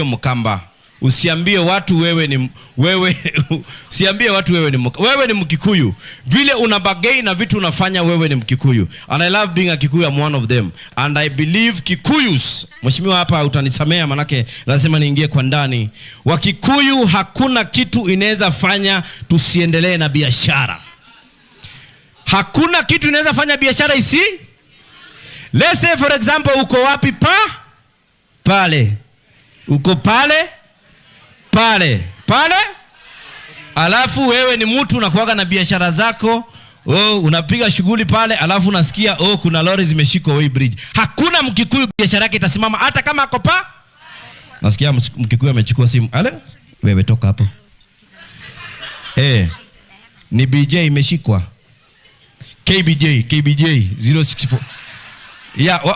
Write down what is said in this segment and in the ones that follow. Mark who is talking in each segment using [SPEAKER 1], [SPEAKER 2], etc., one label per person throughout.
[SPEAKER 1] Mkamba. Usiambie watu wewe ni usiambie watu wewe ni Mkikuyu. Vile unabagay na vitu unafanya wewe ni Mkikuyu. And I love being a Kikuyu, I'm one of them. And I believe Kikuyus. Mheshimiwa hapa utanisamea manake lazima niingie kwa ndani. Wakikuyu hakuna kitu inaweza fanya tusiendelee na biashara. Hakuna kitu inaweza fanya biashara isi. Let's say for example uko wapi pale. Uko pale. Alafu wewe ni mtu unakuaga na biashara zako. Unapiga shughuli pale. Alafu unasikia kuna lori zimeshikwa Way Bridge. Hakuna Mkikuyu biashara yake itasimama hata kama ako Nasikia Mkikuyu amechukua simu. Wewe toka hapo. Ni BJ imeshikwa. KBJ 064.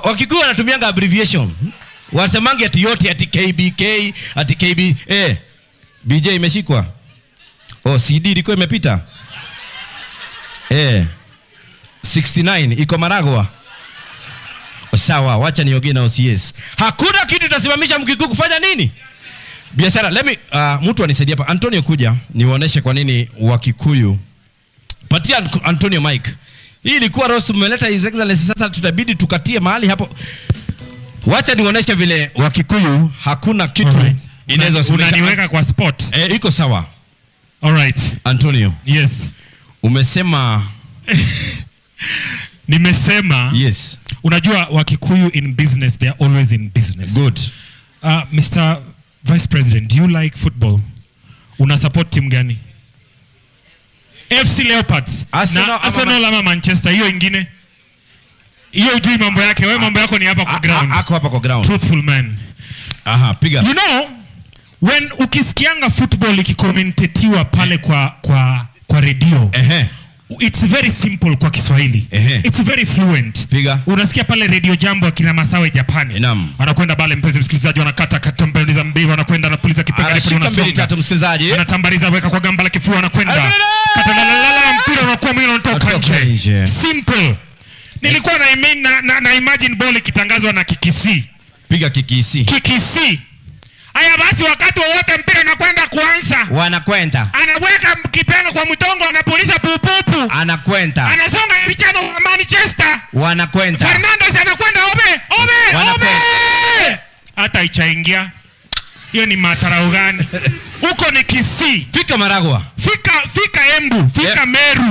[SPEAKER 1] Wakikuyu wanatumianga abbreviation. Wasemangi ati yote ati KBK ati KB. BJ imeshikwa. CD ilikuwa imepita. 69 iko Maragwa. Sawa, wacha niongee na OCS. Hakuna kitu itasimamisha Mkikuyu kufanya nini? Biashara. Let me mtu anisaidia hapa. Antonio kuja niwaoneshe kwa nini Wakikuyu. Patia Antonio mic. Hii ilikuwa roast mmeleta His Excellency, sasa tutabidi tukatie mahali hapo. Wacha nionyeshe vile Wakikuyu hakuna kitu inaweza simamisha.
[SPEAKER 2] Unaniweka kwa spot.
[SPEAKER 1] Iko sawa.
[SPEAKER 2] All right.
[SPEAKER 1] Antonio.
[SPEAKER 2] Yes.
[SPEAKER 1] Umesema
[SPEAKER 2] nimesema.
[SPEAKER 1] Yes.
[SPEAKER 2] Unajua Wakikuyu in business, they are always in business.
[SPEAKER 1] Good.
[SPEAKER 2] Mr. Vice President, do you like football? Una support team gani? FC Leopards. Arsenal ama Manchester, hiyo ingine? Hiyo ujui mambo yake, wewe mambo yako ni hapa kwa ground.
[SPEAKER 1] Ako hapa kwa ground.
[SPEAKER 2] Truthful man.
[SPEAKER 1] Piga.
[SPEAKER 2] You know, when ukisikianga football ikikomentetiwa pale kwa radio. It's very simple kwa Kiswahili. It's very fluent.
[SPEAKER 1] Piga.
[SPEAKER 2] Unasikia pale Radio Jambo akina Masawe Japani. Wanakwenda pale mpenzi msikilizaji, wanakata katambiliza mbivu, wanakwenda anapuliza kipengele pale unasonga.
[SPEAKER 1] Msikilizaji.
[SPEAKER 2] Anatambariza weka kwa gamba la kifua, anakwenda. Katalala mpira unakuwa mwili unatoka nje. Simple. Nilikuwa na imagine ball ikitangazwa na Kikisi.
[SPEAKER 1] Piga Kikisi.
[SPEAKER 2] Kikisi. Haya basi, wakati wote mpira unakwenda kuanza.
[SPEAKER 1] Wanakwenda.
[SPEAKER 2] Anaweka kipenga kwa mtongo, anapuliza pupupu.
[SPEAKER 1] Anakwenda.
[SPEAKER 2] Anasonga vijana wa Manchester.
[SPEAKER 1] Wanakwenda.
[SPEAKER 2] Fernandes anakwenda obe. Hata ichaingia. Hiyo ni matarau gani? Huko ni Kisii.
[SPEAKER 1] Fika Maragwa.
[SPEAKER 2] Fika Embu. Fika Meru.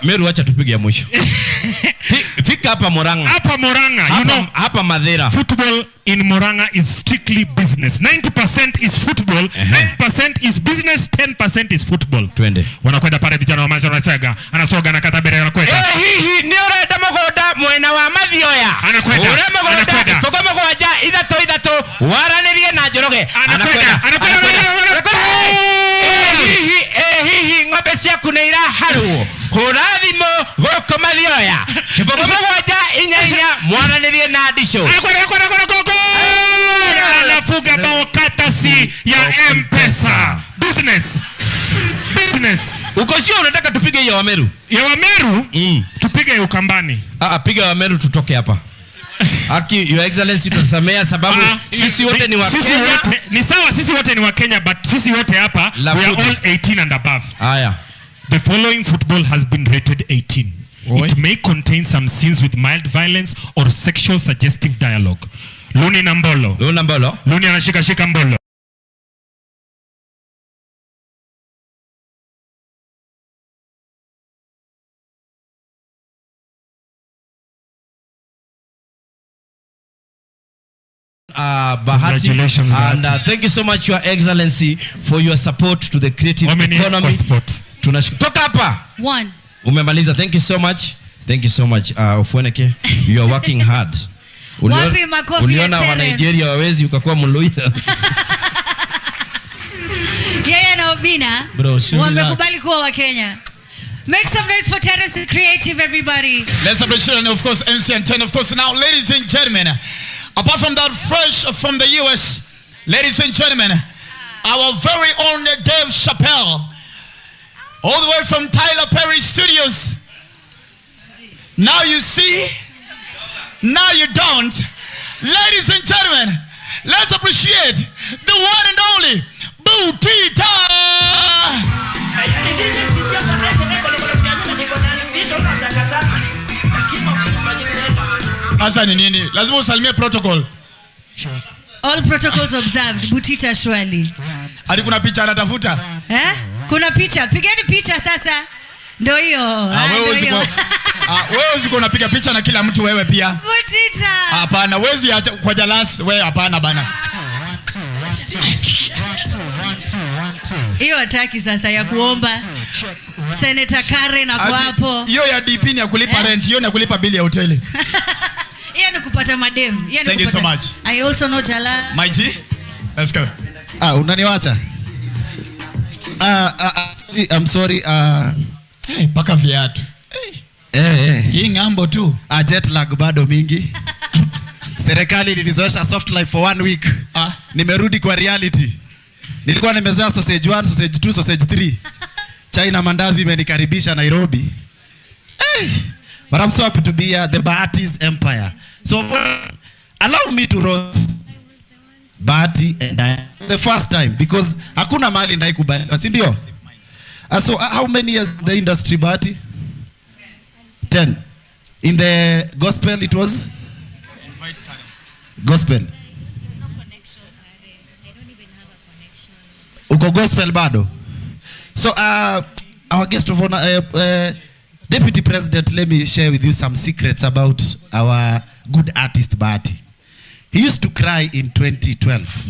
[SPEAKER 1] Meru acha tupige ya mwisho. Fika hapa Murang'a.
[SPEAKER 2] Hapa Murang'a. You know,
[SPEAKER 1] hapa Madera.
[SPEAKER 2] Football in Murang'a is strictly business. 90% is football, 9% is business, 10% is football.
[SPEAKER 1] Twende.
[SPEAKER 2] Wanakwenda pale vijana wa Manchester anasoga na katabere anakwenda.
[SPEAKER 1] Hihi ni ora damogoda mwena wa Mathioya.
[SPEAKER 2] Anakwenda.
[SPEAKER 1] Tokoma kwa ja ithato waranirie na Njoroge.
[SPEAKER 2] Anakwenda.
[SPEAKER 1] Hihi ng'ombe ciaku nĩ iraharwo. Hũra thimũ gũkũ Mathioya. Kĩboko mũgwanja inyanya mwaranirie na Ndisho.
[SPEAKER 2] Anafuga bao katasi ya M-Pesa. Business.
[SPEAKER 1] Uko sio unataka tupige ya Wameru? Ya Wameru?
[SPEAKER 2] Tupige ya Ukambani.
[SPEAKER 1] Piga Wameru tutoke hapa. Your Excellency tunasamea sababu sisi wote ni wa Kenya.
[SPEAKER 2] Ni sawa sisi wote ni wa Kenya, but sisi wote hapa we are all 18 and above. The following football has been rated 18. It may contain some scenes with mild violence or sexual suggestive dialogue. Luni na Mbolo. Luni anashika Mbolo.
[SPEAKER 1] Bahati, and thank you so much, Your Excellency, for your support to the creative economy. Tunashukuru hapa.
[SPEAKER 3] 1.
[SPEAKER 1] Umemaliza. Thank you so much. Ofweneke, you are working hard. Uliona wa Nigeria wawezi ukakuwa Mluya.
[SPEAKER 3] Yeye na Obina wamekubali kuwa wa Kenya. Make some noise for Terence Creative, everybody.
[SPEAKER 4] Let's appreciate, of course, MC and 10, of course. Now, ladies and gentlemen, apart from that, fresh from the US, ladies and gentlemen, our very own Dave Chappelle, all the way from Tyler Perry Studios. Now you see, now you don't. Ladies and gentlemen, Let's appreciate the one and only Butita. Asa ni nini? Lazima usalimie protocol.
[SPEAKER 3] All protocols observed. Butita shwali.
[SPEAKER 4] Hadi kuna picha anatafuta?
[SPEAKER 3] Kuna picha. Pigeni picha sasa. Ndio hiyo.
[SPEAKER 4] Wewe usiko unapiga picha na kila mtu wewe pia.
[SPEAKER 3] Butita.
[SPEAKER 4] Hapana, wezi acha kwa jalas wewe hapana bana.
[SPEAKER 3] Hiyo hataki sasa ya kuomba. Senator Karen ako hapo.
[SPEAKER 4] Hiyo ya DP ni ya kulipa rent, hiyo ni ya kulipa bili ya hoteli.
[SPEAKER 3] Hiyo ni kupata madem.
[SPEAKER 4] Thank you so much.
[SPEAKER 3] I also know Jala.
[SPEAKER 4] My G. Let's go.
[SPEAKER 5] Unaniwacha? I'm sorry.
[SPEAKER 4] Paka viatu. Hii ngambo tu.
[SPEAKER 5] Jet lag bado mingi. Serikali ilinizoesha soft life for 1 week. Nimerudi kwa reality. Nilikuwa nimezoea sausage 1, sausage 2, sausage 3. China mandazi imenikaribisha Nairobi. But I'm so happy to be here, the Bahati's empire. So allow me to roast Bahati and I the first time because hakuna mali ndai kubali, si ndio? So how many years in the industry, Bahati? 10. In the gospel it was? Gospel.
[SPEAKER 6] There's no connection, I don't even have a connection.
[SPEAKER 5] Uko gospel bado? So our guest of honor, Deputy President, let me share with you some secrets about our good artist Bahati. He used to cry in 2012.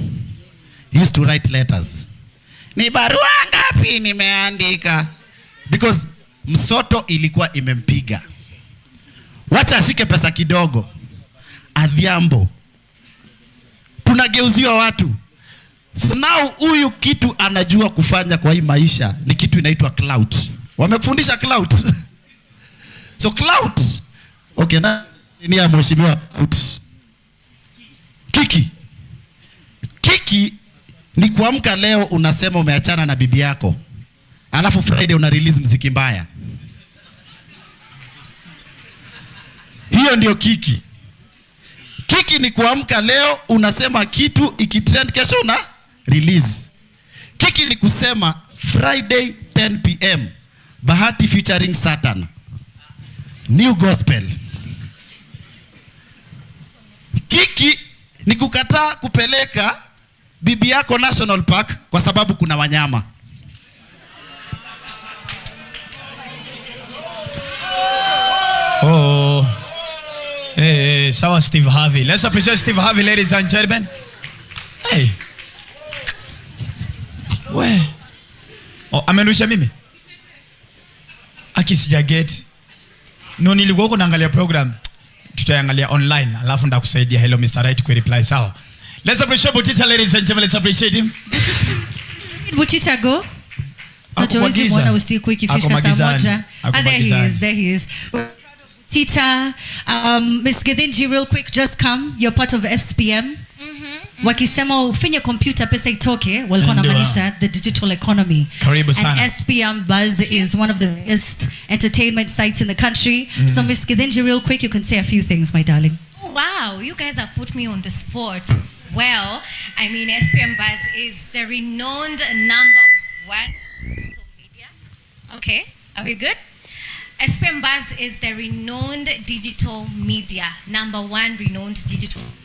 [SPEAKER 5] He used to write letters. Ni barua ngapi nimeandika? Because msoto ilikuwa imempiga. Wacha ashike pesa kidogo. Adhiambo. Tunageuziwa watu. So now huyu kitu anajua kufanya kwa hii maisha ni kitu inaitwa clout. Wamekufundisha clout. So clout. Okay, na ni ya mheshimiwa clout. Kiki ni kuamka leo unasema umeachana na bibi yako. Alafu Friday una release muziki mbaya. Hiyo ndio kiki. Kiki ni kuamka leo unasema kitu ikitrend kesho una release. Kiki ni kusema Friday 10 PM Bahati featuring Satan. New gospel. Kiki ni kukataa kupeleka bibi yako National Park kwa sababu kuna wanyama.
[SPEAKER 4] Sawa Steve Harvey. Let's appreciate Steve Harvey, ladies and gentlemen. Hey. We. Amenusha mimi. Akisija get. No, nilikuwa huko naangalia program. Tutaangalia online. Alafu ndakusaidia hello Mr. Right ku reply sawa. Let's appreciate Butita, ladies and gentlemen. Let's appreciate him.
[SPEAKER 3] Butita go. Hatuwezi muona usiku ikifika saa moja. There he is. Tita, Miss Githinji, real quick, just come. You're part of FSPM. Wakisema ufinye computer pesa itoke, walikuwa wanamaanisha the digital economy.
[SPEAKER 4] Karibu sana.
[SPEAKER 3] And SPM Buzz is one of the best entertainment sites in the country. So Miss Githinji, real quick, you can say a few things, my darling.
[SPEAKER 6] Oh, wow, you guys have put me on the spot. Well, I mean, SPM Buzz is the renowned #1 social media. Okay, are we good? SPM Buzz is the renowned digital media, #1 renowned digital media.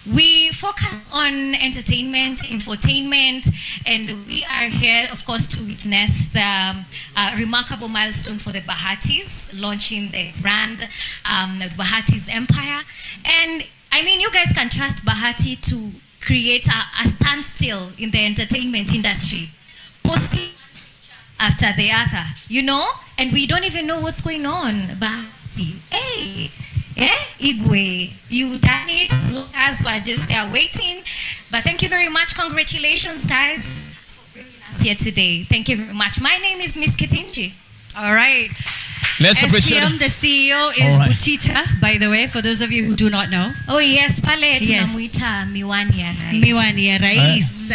[SPEAKER 6] We focus on entertainment, infotainment, and we are here, of course, to witness the remarkable milestone for the Bahatis, launching the brand, the Bahati's empire. And I mean, you guys can trust Bahati to create a standstill in the entertainment industry, posting after the other, you know? And we don't even know what's going on. Bahati, hey, Igwe, you done it. As we're just there waiting. But thank you very much. Congratulations, guys, for bringing us here today. Thank you very much. My name is Miss Githinji.
[SPEAKER 3] All right.
[SPEAKER 4] Let's appreciate
[SPEAKER 3] SPM, the CEO is Butita, by the way, for those of you who do not know.
[SPEAKER 6] Oh yes, pale tunamuita miwani ya rais.
[SPEAKER 3] Miwani ya rais.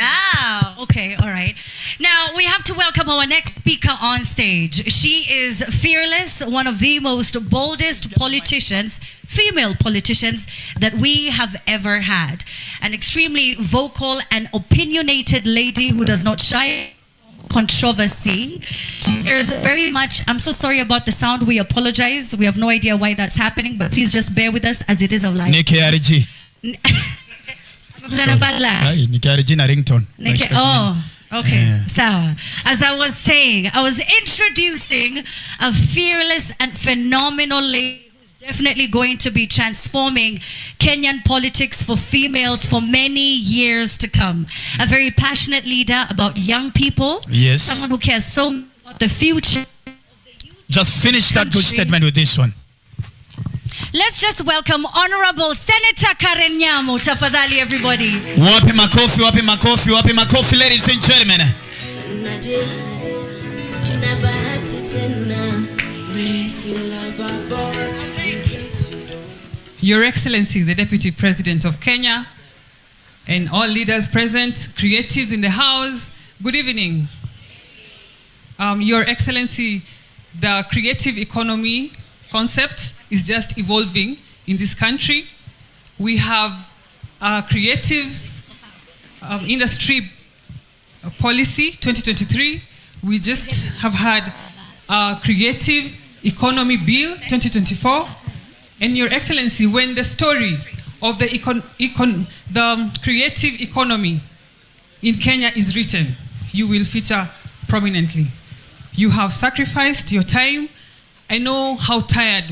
[SPEAKER 3] Wow. Okay. All right. Now we have to welcome our next speaker on stage. She is fearless, one of the most boldest politicians, female politicians that we have ever had. An extremely vocal and opinionated lady who does not shy controversy. There's very much, I'm so sorry about the sound. We apologize. We have no idea why that's happening, but please just bear with us as it is a live.
[SPEAKER 4] KRG. ringtone.
[SPEAKER 3] Oh, okay. Yeah. So, as I was saying, I was introducing a fearless and phenomenal lady who's definitely going to be transforming Kenyan politics for females for many years to come. A very passionate leader about young people.
[SPEAKER 4] Yes.
[SPEAKER 3] Someone who cares so much about the future.
[SPEAKER 4] Just finish that good statement with this one.
[SPEAKER 3] Let's just welcome Honorable Senator Karen Nyamu. Tafadhali, everybody.
[SPEAKER 4] Wapi makofi, wapi makofi, wapi makofi, ladies and gentlemen.
[SPEAKER 7] Your Excellency, the Deputy President of Kenya, and all leaders present, creatives in the house, good evening. Your Excellency, the creative economy concept is just evolving in this country. We have a creative industry policy 2023. We just have had a creative economy bill 2024. And Your Excellency, when the story of the creative economy in Kenya is written, you will feature prominently. You have sacrificed your time. I know how tired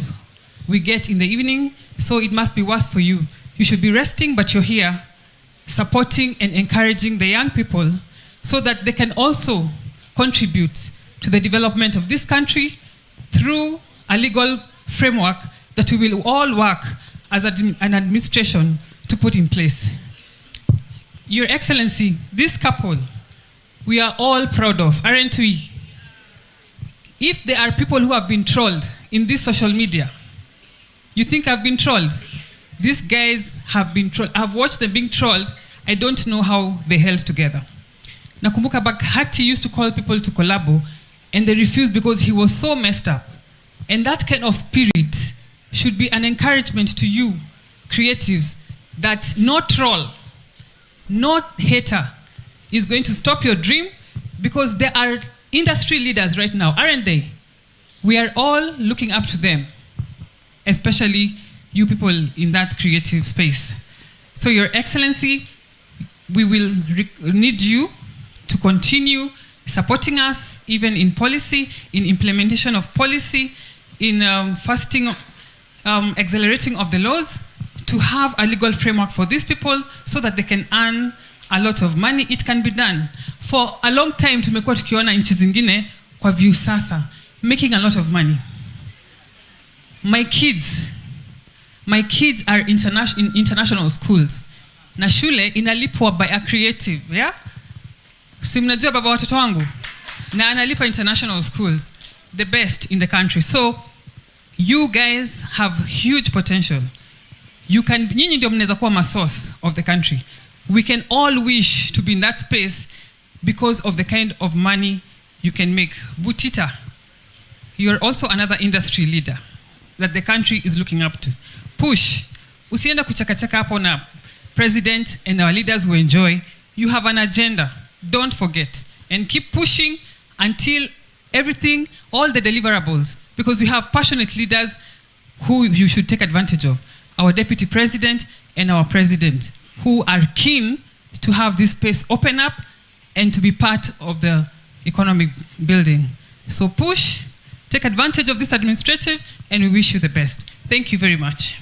[SPEAKER 7] we get in the evening, so it must be worse for you. You should be resting, but you're here supporting and encouraging the young people so that they can also contribute to the development of this country through a legal framework that we will all work as an administration to put in place. Your Excellency, this couple, we are all proud of, aren't we? If there are people who have been trolled in this social media, you think I've been trolled? These guys have been trolled. I've watched them being trolled. I don't know how they held together. Nakumbuka Bahati used to call people to collabo, and they refused because he was so messed up. And that kind of spirit should be an encouragement to you, creatives, that no troll, no hater is going to stop your dream, because there are industry leaders right now, aren't they? We are all looking up to them, especially you people in that creative space. So Your Excellency, we will need you to continue supporting us, even in policy, in implementation of policy, in accelerating of the laws, to have a legal framework for these people so that they can earn a lot of money. It can be done. For a long time, tumekuwa tukiona nchi zingine kwa viusasa, making a lot of money. My kids are in international schools. Na shule inalipwa by a creative, yeah? Si mnajua baba watoto wangu? Na analipa international schools, the best in the country. So, you guys have huge potential. Nyinyi ndio mnaweza kuwa ma source of the country. We can all wish to be in that space because of the kind of money you can make. Butita, you are also another industry leader that the country is looking up to. Push. Usienda kuchakachaka hapo na president and our leaders who enjoy. You have an agenda. Don't forget. And keep pushing until everything, all the deliverables, because we have passionate leaders who you should take advantage of. Our deputy president and our president, who are keen to have this space open up and to be part of the economic building. So push, take advantage of this administrative, and we wish you the best. Thank you very much.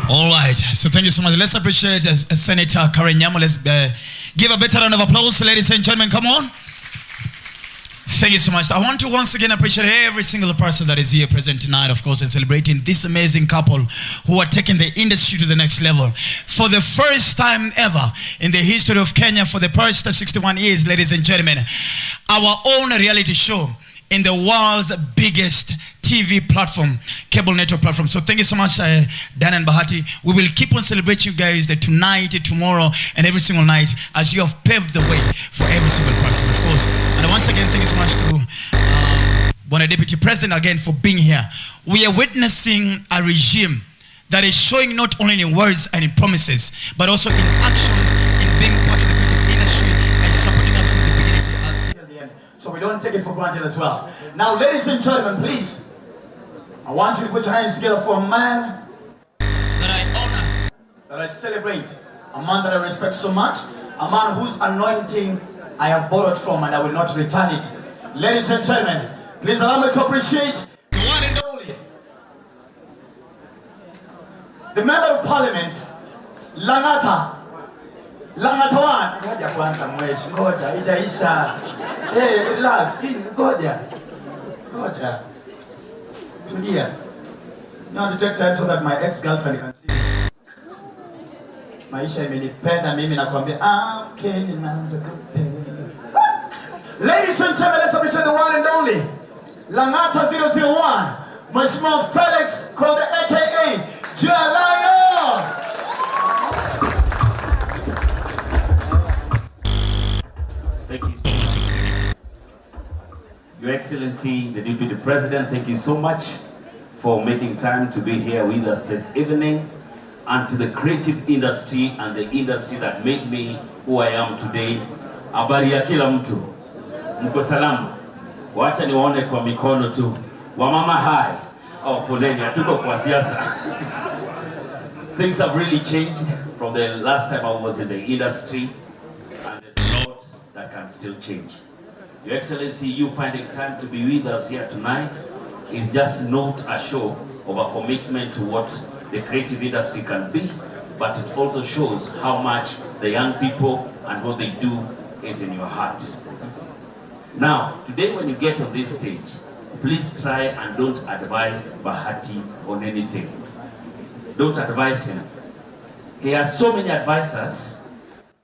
[SPEAKER 4] All right, so thank you so much. Let's appreciate Senator Karen Nyamu. Let's give a better round of applause, ladies and gentlemen. Come on. Thank you so much. I want to once again appreciate every single person that is here present tonight, of course, and celebrating this amazing couple who are taking the industry to the next level. For the first time ever in the history of Kenya, for the past 61 years, ladies and gentlemen, our own reality show in the world's biggest TV platform, cable network platform. So thank you so much, Dan and Bahati. We will keep on celebrating you guys tonight, tomorrow, and every single night as you have paved the way for every single person, of course. And once again, thank you so much to Bona Deputy President again for being here. We are witnessing a regime that is showing not only in words and in promises, but also in actions, in being part of the creative industry and supporting us from the beginning to the end. So we don't take it for granted as well. Now, ladies and gentlemen, please, I want you to put your hands together for a man that I honor, that I celebrate, a man that I respect so much, a man whose anointing I have borrowed from and I will not return it. Ladies and gentlemen, please allow me to appreciate the one and only, the Member of Parliament, Langata. Langata one. Ngoja kwanza mweshi, ngoja, itaisha. Hey, relax, ngoja. Ngoja. Tulia. Now to take time so that my ex-girlfriend can see this. Maisha imenipenda mimi nakwambia, okay, ninaanza kupenda. Ladies and gentlemen, let's appreciate the one and only Langata 001, Mheshimiwa Felix called aka Jalayo.
[SPEAKER 8] Thank you so much. Your Excellency, the Deputy President, thank you so much for making time to be here with us this evening, and to the creative industry and the industry that made me who I am today. Habari ya kila mtu. Mko salama? Wacha niwaone kwa mikono tu. Wamama hai. Oh, poleni, hatuko kwa siasa. Things have really changed from the last time I was in the industry, and there's a lot that can still change. Your Excellency, you finding time to be with us here tonight is just not a show of a commitment to what the creative industry can be, but it also shows how much the young people and what they do is in your heart. Now, today when you get on this stage, please try and don't advise Bahati on anything. Don't advise him. He has so many advisors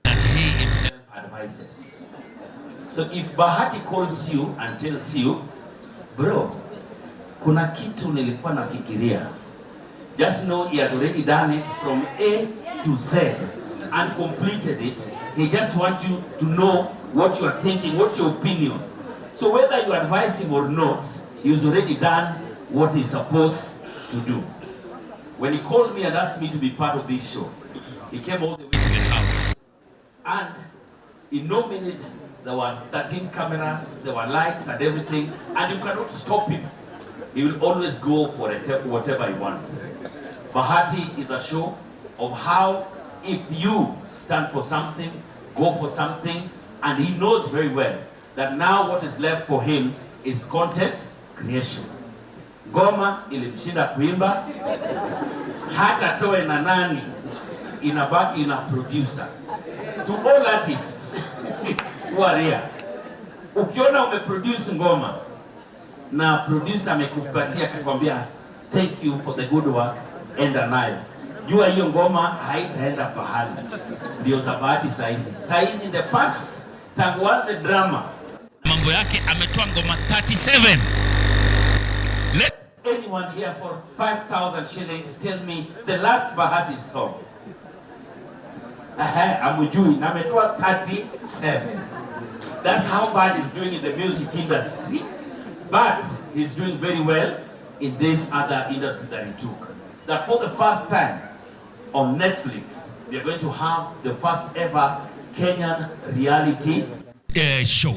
[SPEAKER 8] that he himself advises. So if Bahati calls you and tells you, bro, kuna kitu nilikuwa nafikiria, just know he has already done it from A to Z and completed it. He just wants you to know what you are thinking, what's your opinion. So whether you advise him or not, he's already done what he's supposed to do. When he called me and asked me to be part of this show, he came all the way to the house. And in no minute, there were 13 cameras, there were lights and everything, and you cannot stop him. He will always go for whatever he wants. Bahati is a show of how if you stand for something, go for something, and he knows very well that now what is left for him is content creation. Goma ilimshinda kuimba, hata toe na nani, inabaki ina producer. To all artists who are here, ukiona umeproduce ngoma na producer amekupatia akakwambia thank you for the good work, enda nayo, jua hiyo ngoma haitaenda pahali. Ndio za Bahati saizi in the past, tangu anze drama mambo yake ametoa ngoma 37. Let anyone here for 5,000 shillings tell me the last Bahati song. Amujui na ametoa 37. That's how bad he's doing in the music industry, but he's doing very well in this other industry that he took. That for the first time on Netflix, we are going to have the first ever Kenyan reality show.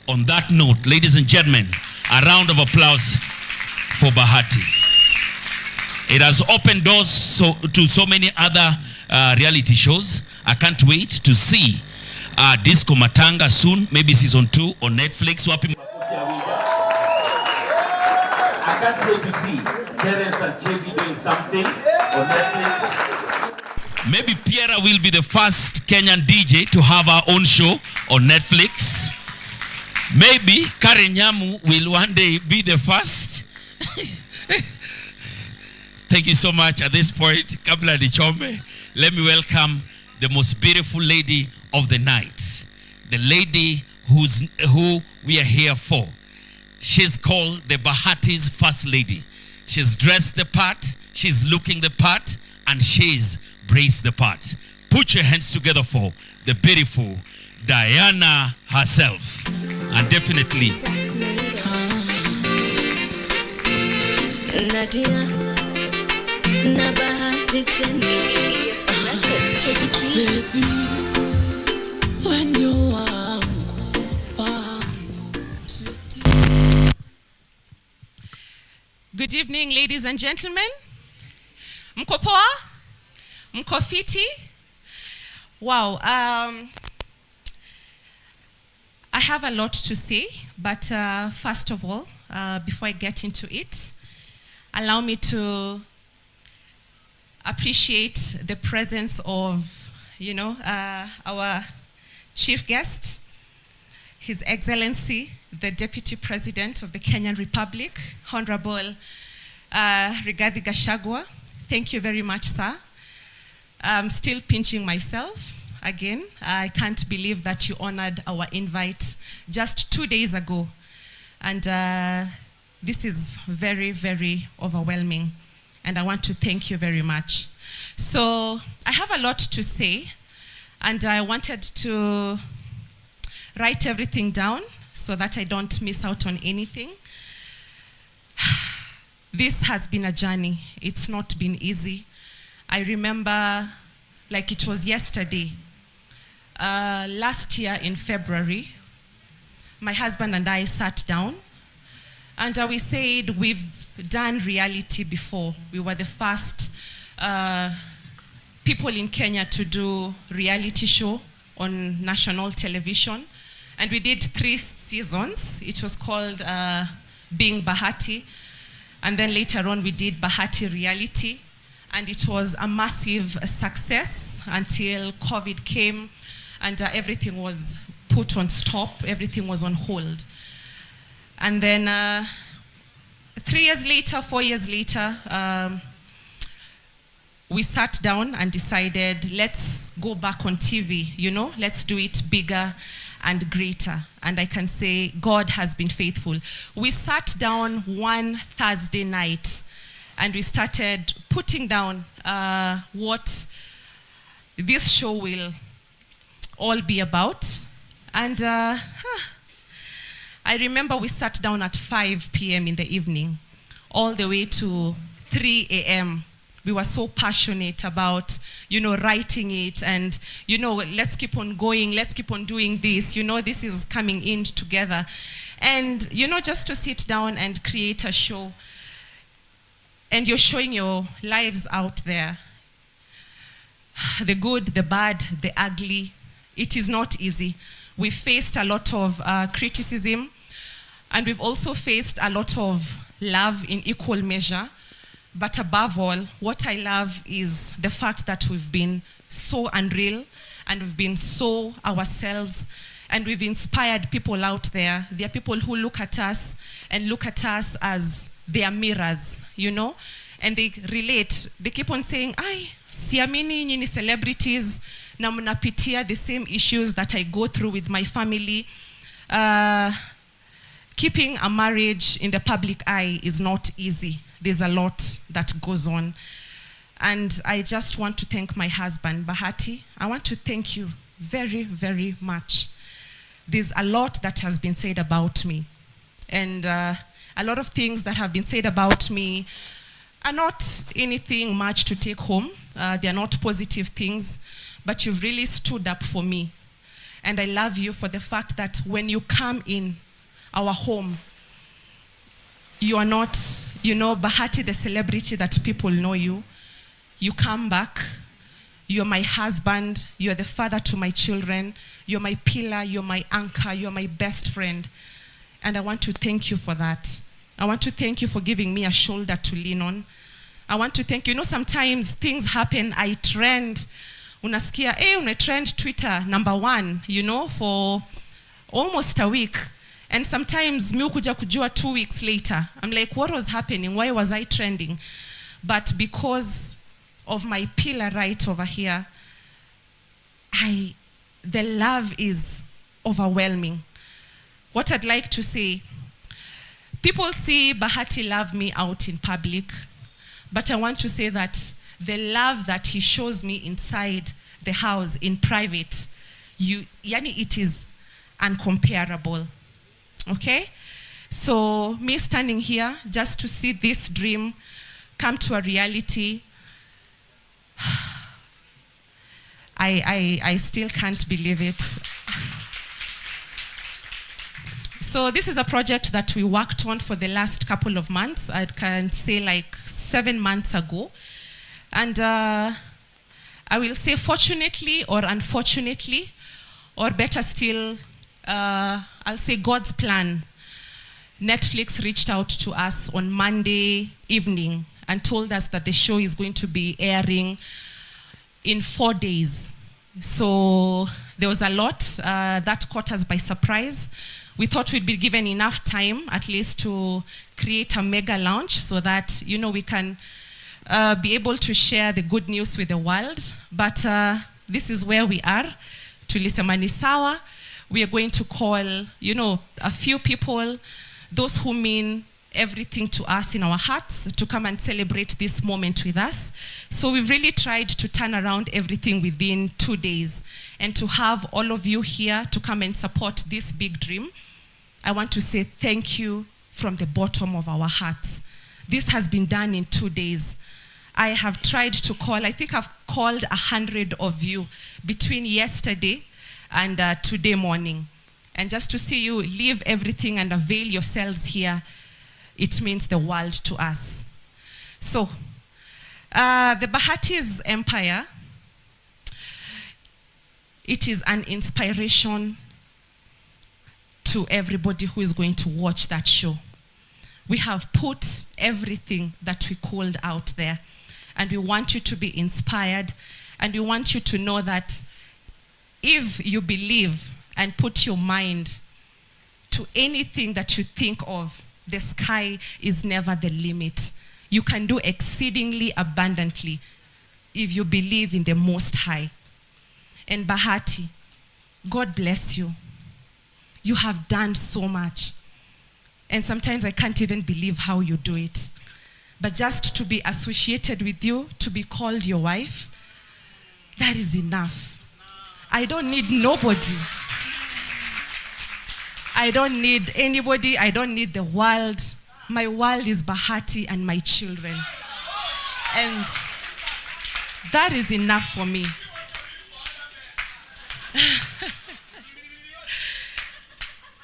[SPEAKER 8] On that note, ladies and gentlemen, a round of applause for Bahati. It has opened doors to so many other reality shows. I can't wait to see Disco Matanga soon, maybe season 2 on Netflix. I can't wait to see Terence and Chebi doing something on Netflix. Maybe Piera will be the first Kenyan DJ to have our own show on Netflix. Maybe Karen Nyamu will one day be the first. Thank you so much. At this point, Kabla Dichome, let me welcome the most beautiful lady of the night. The lady who we are here for. She's called the Bahati's First Lady. She's dressed the part, she's looking the part, and she's braced the part. Put your hands together for the beautiful Diana herself. And definitely
[SPEAKER 9] when you are.
[SPEAKER 10] Good evening, ladies and gentlemen. Mko poa? Mko fiti? Wow. I have a lot to say, but first of all, before I get into it, allow me to appreciate the presence of, our chief guest, His Excellency, the Deputy President of the Kenyan Republic, Honorable Rigathi Gachagua. Thank you very much, sir. I'm still pinching myself again. I can't believe that you honored our invite just 2 days ago. And this is very, very overwhelming. And I want to thank you very much. So I have a lot to say, and I wanted to write everything down so that I don't miss out on anything. This has been a journey. It's not been easy. I remember like it was yesterday. Last year in February, my husband and I sat down and we said we've done reality before. We were the first people in Kenya to do reality show on national television. And we did 3 seasons. It was called Being Bahati. And then later on we did Bahati Reality. And it was a massive success until COVID came and everything was put on stop. Everything was on hold. And then 3 years later, 4 years later, we sat down and decided, let's go back on TV, let's do it bigger and greater. And I can say God has been faithful. We sat down one Thursday night and we started putting down what this show will all be about. And I remember we sat down at 5 p.m. in the evening, all the way to 3 a.m. We were so passionate about, writing it and, let's keep on going, let's keep on doing this, this is coming in together. And, just to sit down and create a show and you're showing your lives out there, the good, the bad, the ugly, it is not easy. We've faced a lot of criticism and we've also faced a lot of love in equal measure. But above all, what I love is the fact that we've been so unreal and we've been so ourselves and we've inspired people out there. There are people who look at us and look at us as their mirrors, and they relate. They keep on saying, siamini nyinyi celebrities na mnapitia the same issues that I go through with my family. Keeping a marriage in the public eye is not easy. There's a lot that goes on. And I just want to thank my husband, Bahati. I want to thank you very, very much. There's a lot that has been said about me. And a lot of things that have been said about me are not anything much to take home. They are not positive things. But you've really stood up for me. And I love you for the fact that when you come in our home, you are not, Bahati the celebrity that people know you. You come back, you're my husband, you're the father to my children, you're my pillar, you're my anchor, you're my best friend. And I want to thank you for that. I want to thank you for giving me a shoulder to lean on. I want to thank you. Sometimes things happen, I trend. Unasikia, una trend Twitter #1, for almost a week. And sometimes mi ukuja kujua 2 weeks later. I'm like, what was happening? Why was I trending? But because of my pillar right over here, the love is overwhelming. What I'd like to say, People see Bahati love me out in public, but I want to say that the love that he shows me inside the house, in private, it is uncomparable. Okay? So me standing here just to see this dream come to a reality, I still can't believe it. So this is a project that we worked on for the last couple of months. I can say like 7 months ago. And I will say fortunately or unfortunately, or better still, I'll say God's plan. Netflix reached out to us on Monday evening and told us that the show is going to be airing in 4 days. So there was a lot that caught us by surprise. We thought we'd be given enough time at least to create a mega launch so that, we can be able to share the good news with the world. But this is where we are. Tulisema ni sawa. We are going to call, a few people, those who mean everything to us in our hearts, to come and celebrate this moment with us. So we've really tried to turn around everything within 2 days. And to have all of you here to come and support this big dream, I want to say thank you from the bottom of our hearts. This has been done in 2 days. I have tried to call, I think I've called 100 of you between yesterday and today morning. And just to see you leave everything and avail yourselves here, it means the world to us. So, the Bahati's empire, it is an inspiration to everybody who is going to watch that show. We have put everything that we called out there, and we want you to be inspired, and we want you to know that if you believe and put your mind to anything that you think of, the sky is never the limit. You can do exceedingly abundantly if you believe in the Most High. And Bahati, God bless you. You have done so much. And sometimes I can't even believe how you do it. But just to be associated with you, to be called your wife, that is enough. I don't need nobody. I don't need anybody. I don't need the world. My world is Bahati and my children. And that is enough for me.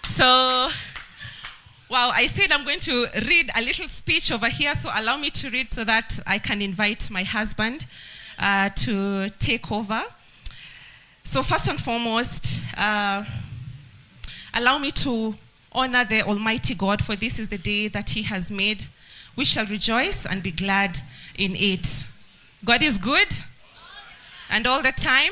[SPEAKER 10] So, wow, I said I'm going to read a little speech over here, so allow me to read so that I can invite my husband to take over. So first and foremost, allow me to honor the Almighty God, for this is the day that He has made. We shall rejoice and be glad in it. God is good, and all the time.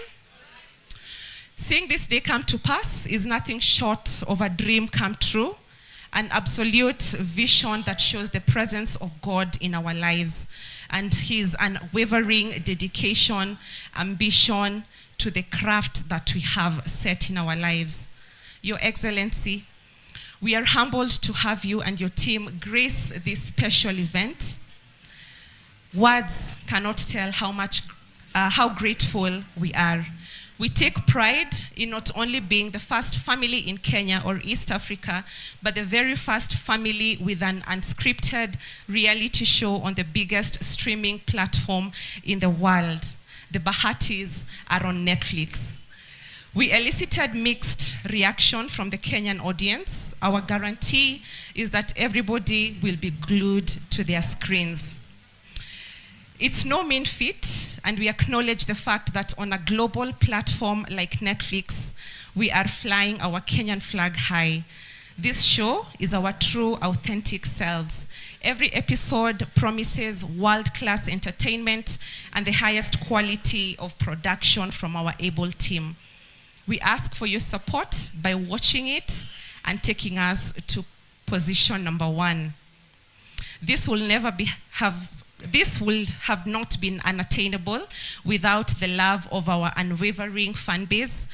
[SPEAKER 10] Seeing this day come to pass is nothing short of a dream come true, an absolute vision that shows the presence of God in our lives and His unwavering dedication, ambition to the craft that we have set in our lives. Your Excellency, we are humbled to have you and your team grace this special event. Words cannot tell how grateful we are. We take pride in not only being the first family in Kenya or East Africa, but the very first family with an unscripted reality show on the biggest streaming platform in the world. The Bahatis are on Netflix. We elicited mixed reaction from the Kenyan audience. Our guarantee is that everybody will be glued to their screens. It's no mean feat, and we acknowledge the fact that on a global platform like Netflix, we are flying our Kenyan flag high. This show is our true, authentic selves. Every episode promises world-class entertainment and the highest quality of production from our able team. We ask for your support by watching it and taking us to position number 1. This will have not been unattainable without the love of our unwavering fan base.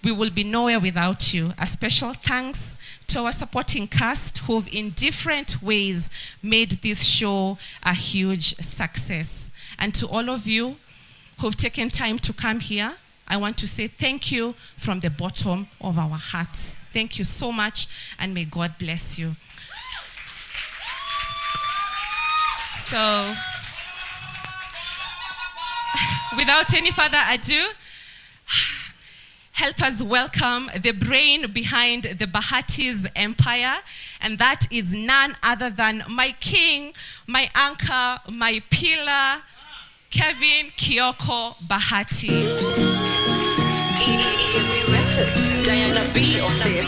[SPEAKER 10] We will be nowhere without you. A special thanks to our supporting cast who've in different ways made this show a huge success. And to all of you who've taken time to come here, I want to say thank you from the bottom of our hearts. Thank you so much, and may God bless you. So, without any further ado, help us welcome the brain behind the Bahati's empire, and that is none other than my king, my anchor, my pillar, Kevin Kioko Bahati.
[SPEAKER 9] EMB Records, Diana B on this.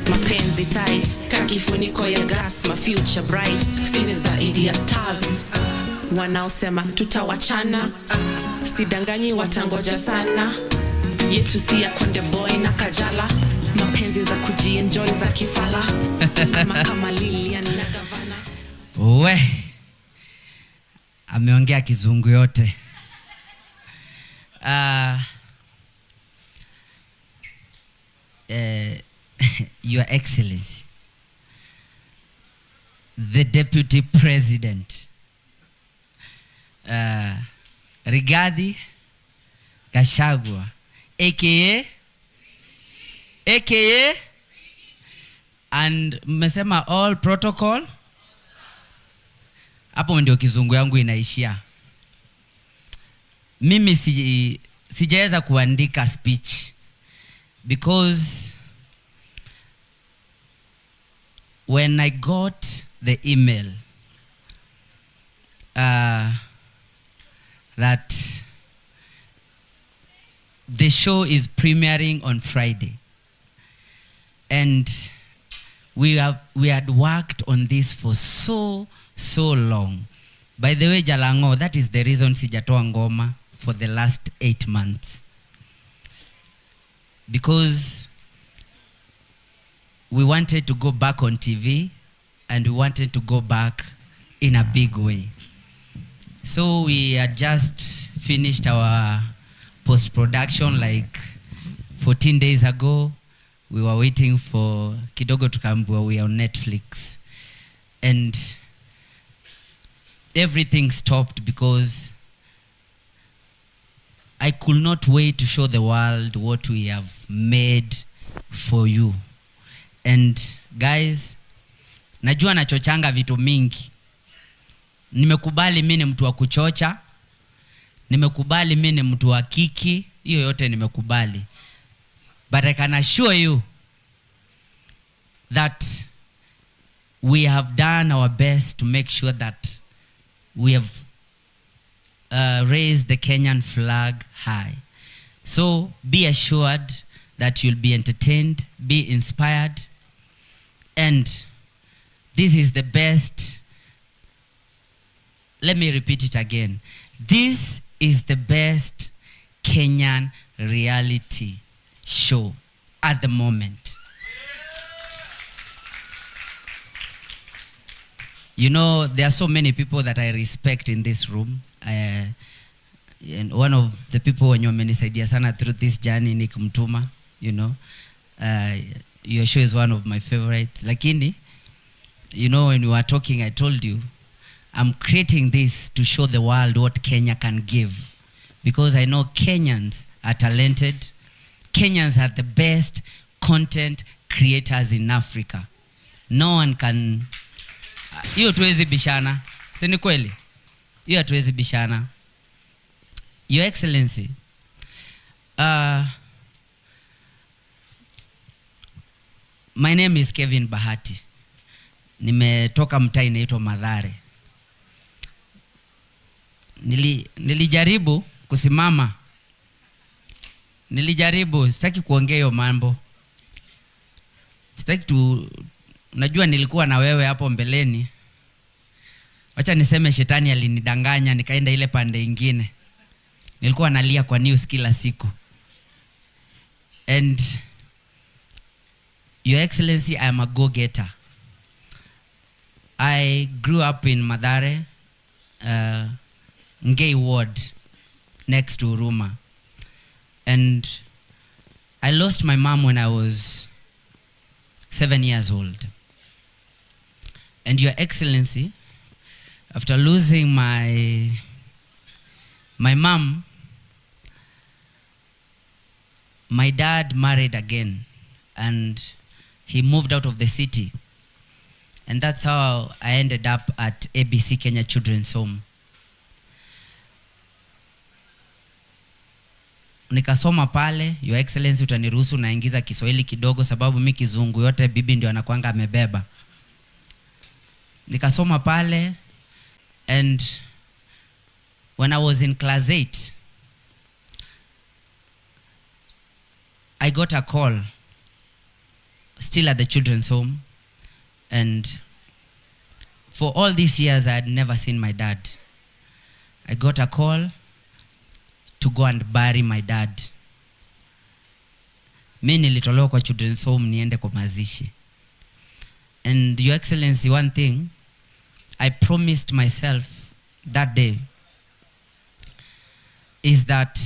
[SPEAKER 9] Mapenzi tight, kakifuniko ya gas, my future bright, sini zaidi ya stars. Wanaosema tutawachana, sidanganyi watangoja sana. Yetu si ya Konde Boy na Kajala, mapenzi za kujienjoy za kifala. Ama kama Lilian na Gavana.
[SPEAKER 11] We, ameongea kizungu yote. Your Excellency, the Deputy President, Rigathi Gachagua, aka and mmesema all protocol. Hapo ndio kizungu yangu inaishia. Mimi sijaweza kuandika speech because when I got the email that the show is premiering on Friday, and we had worked on this for so long. By the way, Jalango, that is the reason sijatoa ngoma for the last 8 months, because we wanted to go back on TV and we wanted to go back in a big way. So we had just finished our post-production like 14 days ago. We were waiting for kidogo tukambua we are on Netflix, and everything stopped because I could not wait to show the world what we have made for you. And guys, najua nachochanga vitu mingi. Nimekubali mimi ni mtu wa kuchocha. Nimekubali mimi ni mtu wa kiki. Hiyo yote nimekubali. But I can assure you that we have done our best to make sure that we have raised the Kenyan flag high. So be assured that you'll be entertained, be inspired, and this is the best. Let me repeat it again. This is the best Kenyan reality show at the moment. You know, there are so many people that I respect in this room. And one of the people wenye wamenisaidia sana through this journey ni Kumtuma, you know. Your show is one of my favorites. Lakini, you know, when we were talking, I told you, I'm creating this to show the world what Kenya can give. Because I know Kenyans are talented. Kenyans are the best content creators in Africa. No one can... Hiyo tuwezi bishana. Si ni kweli? Hiyo tuwezi bishana. Your Excellency, my name is Kevin Bahati. Nimetoka mtaa inaitwa Mathare. Nilijaribu kusimama. Sitaki kuongea hiyo mambo. Najua nilikuwa na wewe hapo mbeleni. Wacha niseme shetani alinidanganya nikaenda ile pande ingine. Nilikuwa nalia kwa news kila siku. And Your Excellency, I am a go-getter. I grew up in Mathare Ngei Ward, next to Huruma. And I lost my mom when I was 7 years old. And Your Excellency, after losing my mom, my dad married again, and he moved out of the city. And that's how I ended up at ABC Kenya Children's Home. Nikasoma pale. Your Excellency, utaniruhusu naingiza Kiswahili kidogo sababu mi Kizungu yote bibi ndio anakuanga amebeba. Nikasoma pale, and when I was in class 8, I got a call, still at the children's home, and for all these years I had never seen my dad. I got a call to go and bury my dad. Mi nilitolewa kwa children's home niende kwa mazishi. And Your Excellency, one thing I promised myself that day is that,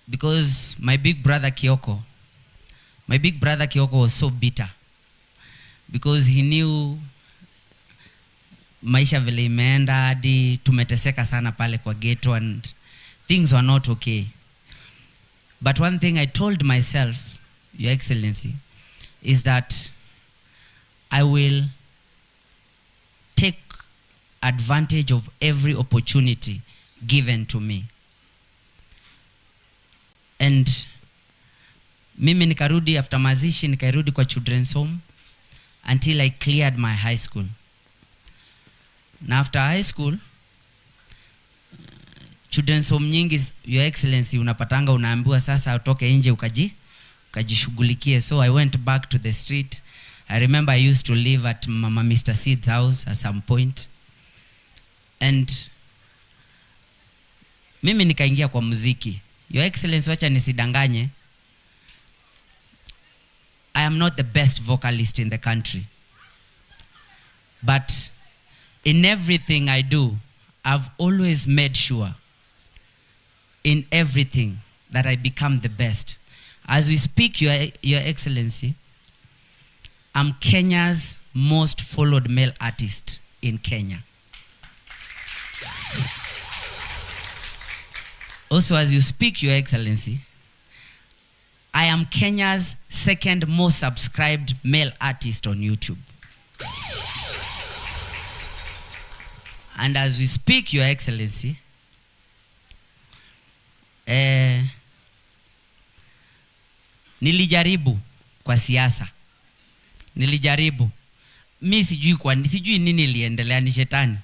[SPEAKER 11] because my big brother Kioko was so bitter because he knew maisha vile imeenda hadi tumeteseka sana pale kwa ghetto and things were not okay. But one thing I told myself, Your Excellency, is that I will take advantage of every opportunity given to me. And mimi nikarudi after mazishi, nikarudi kwa children's home until I cleared my high school. Na after high school, children's home nyingi, Your Excellency, unapatanga unaambiwa sasa utoke nje ukajishughulikie. So I went back to the street. I remember I used to live at Mama Mr. Seed's house at some point. And mimi nikaingia kwa muziki. Your Excellency, wacha nisidanganye, I am not the best vocalist in the country. But in everything I do, I've always made sure in everything that I become the best. As we speak, Your Excellency, I'm Kenya's most followed male artist in Kenya. Also, as you speak, Your Excellency, I am Kenya's second most subscribed male artist on YouTube. And as we speak, Your Excellency, nilijaribu kwa siasa. Nilijaribu. Mi sijui nini iliendelea, ni shetani.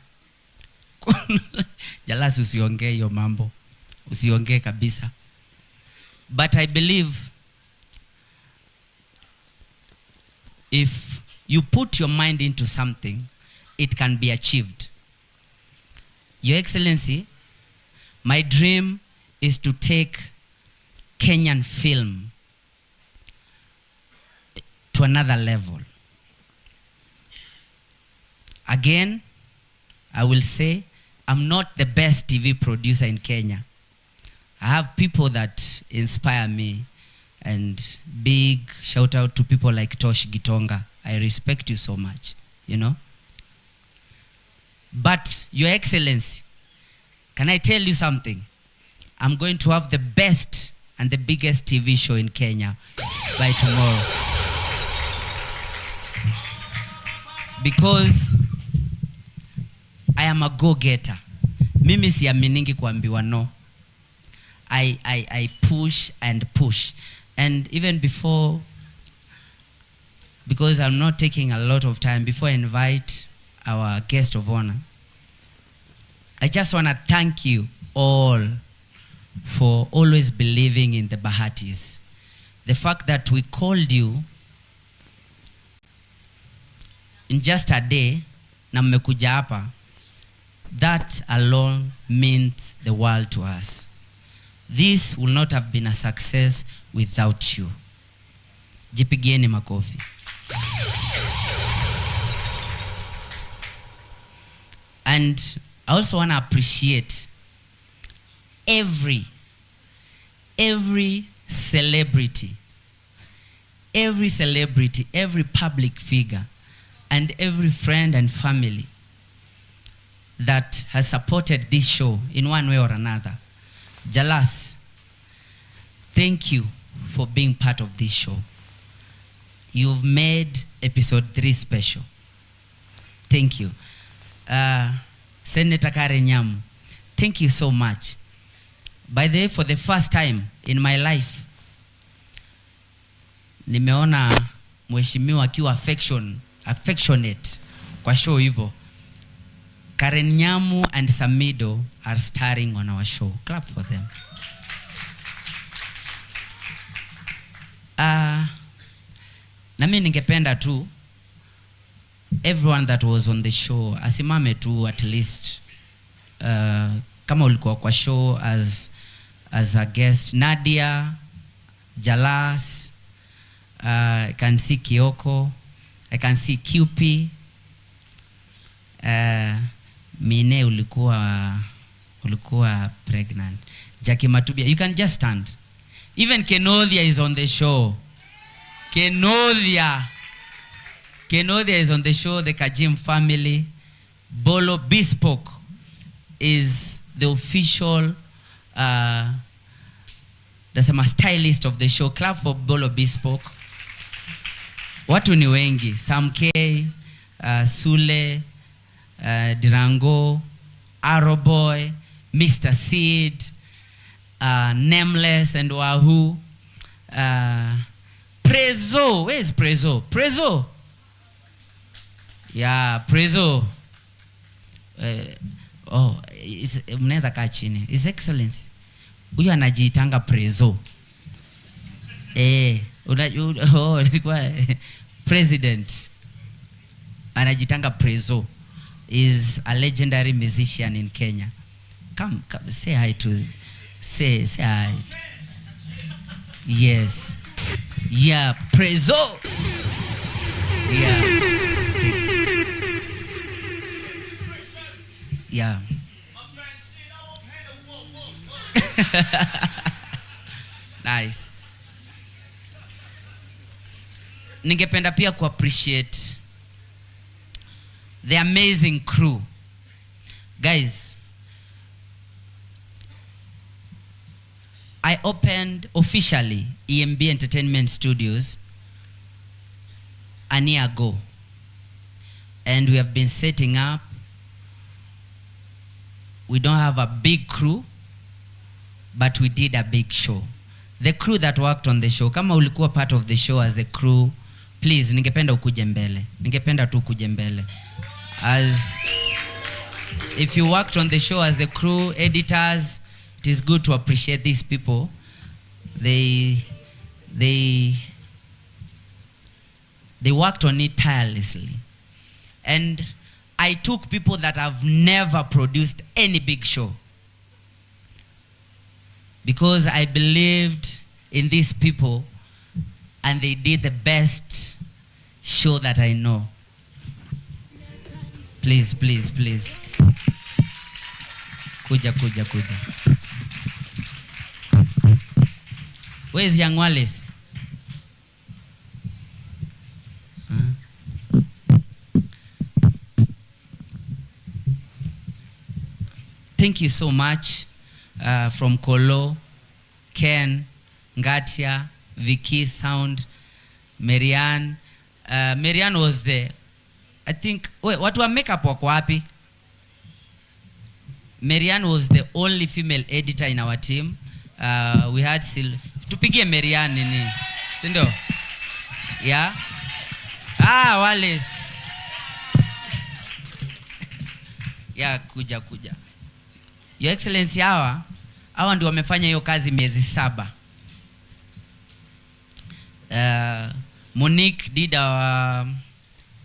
[SPEAKER 11] Jalasi, usiongee hiyo mambo. Usiongee kabisa. But I believe if you put your mind into something, it can be achieved. Your Excellency, my dream is to take Kenyan film to another level. Again, I will say, I'm not the best TV producer in Kenya. I have people that inspire me, and big shout out to people like Tosh Gitonga. I respect you so much, you know. But Your Excellency, can I tell you something? I'm going to have the best and the biggest TV show in Kenya by tomorrow. Because I am a go-getter. Mimi siaminingi kuambiwa no. I push and push. And even before, because I'm not taking a lot of time, before I invite our guest of honor, I just want to thank you all for always believing in the Bahatis. The fact that we called you in just a day, na mmekuja hapa, that alone means the world to us. This will not have been a success without you. Jipigieni makofi. And I also want to appreciate every celebrity, every public figure, and every friend and family that has supported this show in one way or another. Jalas, thank you for being part of this show. You've made episode 3 special. Thank you. Senator Karen Nyamu, thank you so much. By the way, for the first time in my life, nimeona mheshimiwa akiwa affectionate kwa show hivyo. Karen Nyamu and Samido are starring on our show. Clap for them. Na mimi ningependa tu everyone that was on the show asimame tu at least kama ulikuwa kwa show as a guest. Nadia, Jalas, I can see Kioko, I can see QP, Mine ulikuwa pregnant. Jackie Matubia, you can just stand. Even Kenodia is on the show. Kenodia is on the show. The Kajim family. Bolo Bespoke is the official stylist of the show. Clap for Bolo Bespoke. Watu ni wengi. Sam K, Sule, Dirango, Arrowboy, Mr. Seed, Nameless and Wahoo. Prezo, where is Prezo? Prezo. Yeah, Prezo. Mnaweza kaa chini. His Excellency. Huyu anajiitanga Prezo. President. Anajitanga Prezo. Is a legendary musician in Kenya. Come, say hi to, say hi. Yes. Yeah, Prezo. Yeah. Nice. Ningependa pia ku appreciate the amazing crew. Guys, I opened officially EMB Entertainment Studios a year ago. And we have been setting up. We don't have a big crew, but we did a big show. The crew that worked on the show, kama ulikuwa part of the show as the crew, please, ningependa ukuje mbele. Ningependa tu ukuje mbele. As if you worked on the show as the crew, editors, it is good to appreciate these people. They worked on it tirelessly. And I took people that have never produced any big show, because I believed in these people and they did the best show that I know. Please, please, please. Kuja. Where's young Wallace? Thank you so much from Kolo, Ken, Ngatia, Vicky, Sound, Marianne. Marianne was there. I think, watu wa makeup wako wapi? Marianne was the only female editor in our team. We had tupigie Marianne nini. Sindo? Yeah? Wallace. Yeah, kuja. Your Excellency, hawa ndio wamefanya hiyo kazi miezi 7. Monique did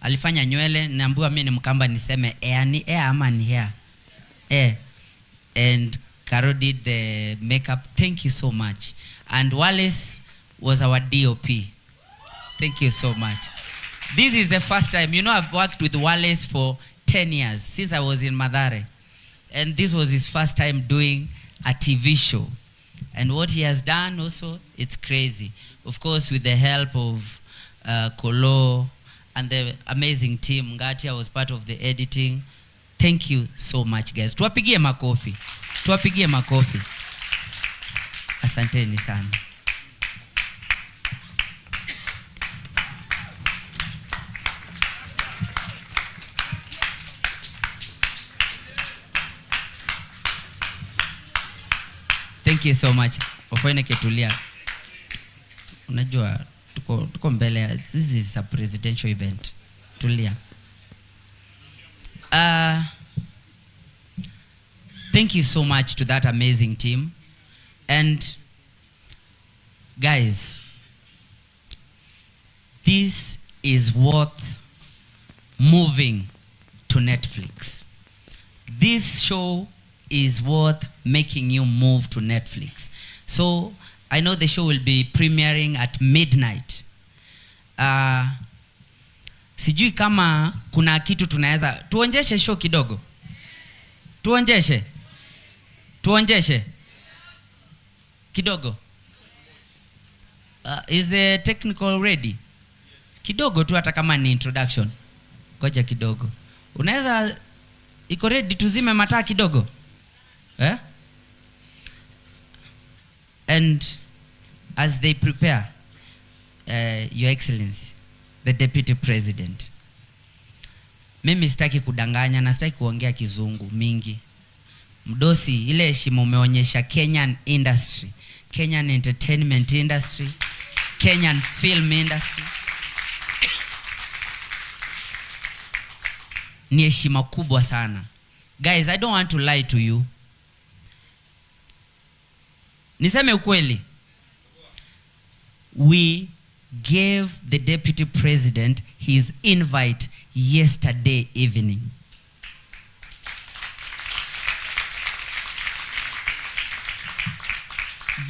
[SPEAKER 11] alifanya nywele, naambiwa mimi ni Mkamba niseme ni ama ni hair. And Caro did the makeup. Thank you so much. And Wallace was our DOP. Thank you so much. This is the first time, I've worked with Wallace for 10 years since I was in Mathare. And this was his first time doing a TV show. And what he has done also, it's crazy. Of course, with the help of Kolo and the amazing team. Ngatia was part of the editing. Thank you so much, guys. Tuwapigie makofi. Tuwapigie makofi. Asanteni sana. Thank you so much. Ofanya ketulia. Unajua tuko mbele. This is a presidential event. Tulia. Thank you so much to that amazing team. And guys, this is worth moving to Netflix. This show is worth making you move to Netflix. So I know the show will be premiering at midnight. Sijui kama kuna kitu tunaweza tuonjeshe show kidogo. Tuonjeshe kidogo. Is the technical ready? Kidogo tu, hata kama ni introduction. Ngoja kidogo. Unaweza iko ready, tuzime mataa kidogo? And as they prepare, Your Excellency, the Deputy President, mimi sitaki kudanganya na sitaki kuongea kizungu mingi. Mdosi, ile heshima umeonyesha Kenyan industry, Kenyan entertainment industry, Kenyan film industry, ni heshima kubwa sana. Guys, I don't want to lie to you. Niseme ukweli. We gave the Deputy President his invite yesterday evening.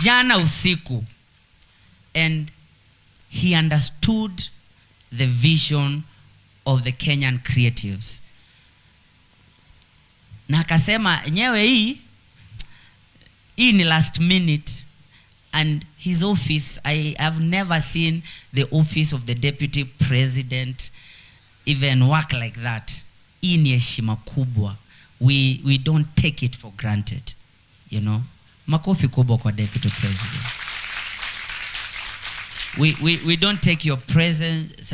[SPEAKER 11] Jana usiku. And he understood the vision of the Kenyan creatives. Na akasema nyewe hii ni last minute. And his office, I have never seen the office of the Deputy President even work like that. Hii ni heshima kubwa. We don't take it for granted, you know. Makofi kubwa kwa Deputy President. We don't take your presence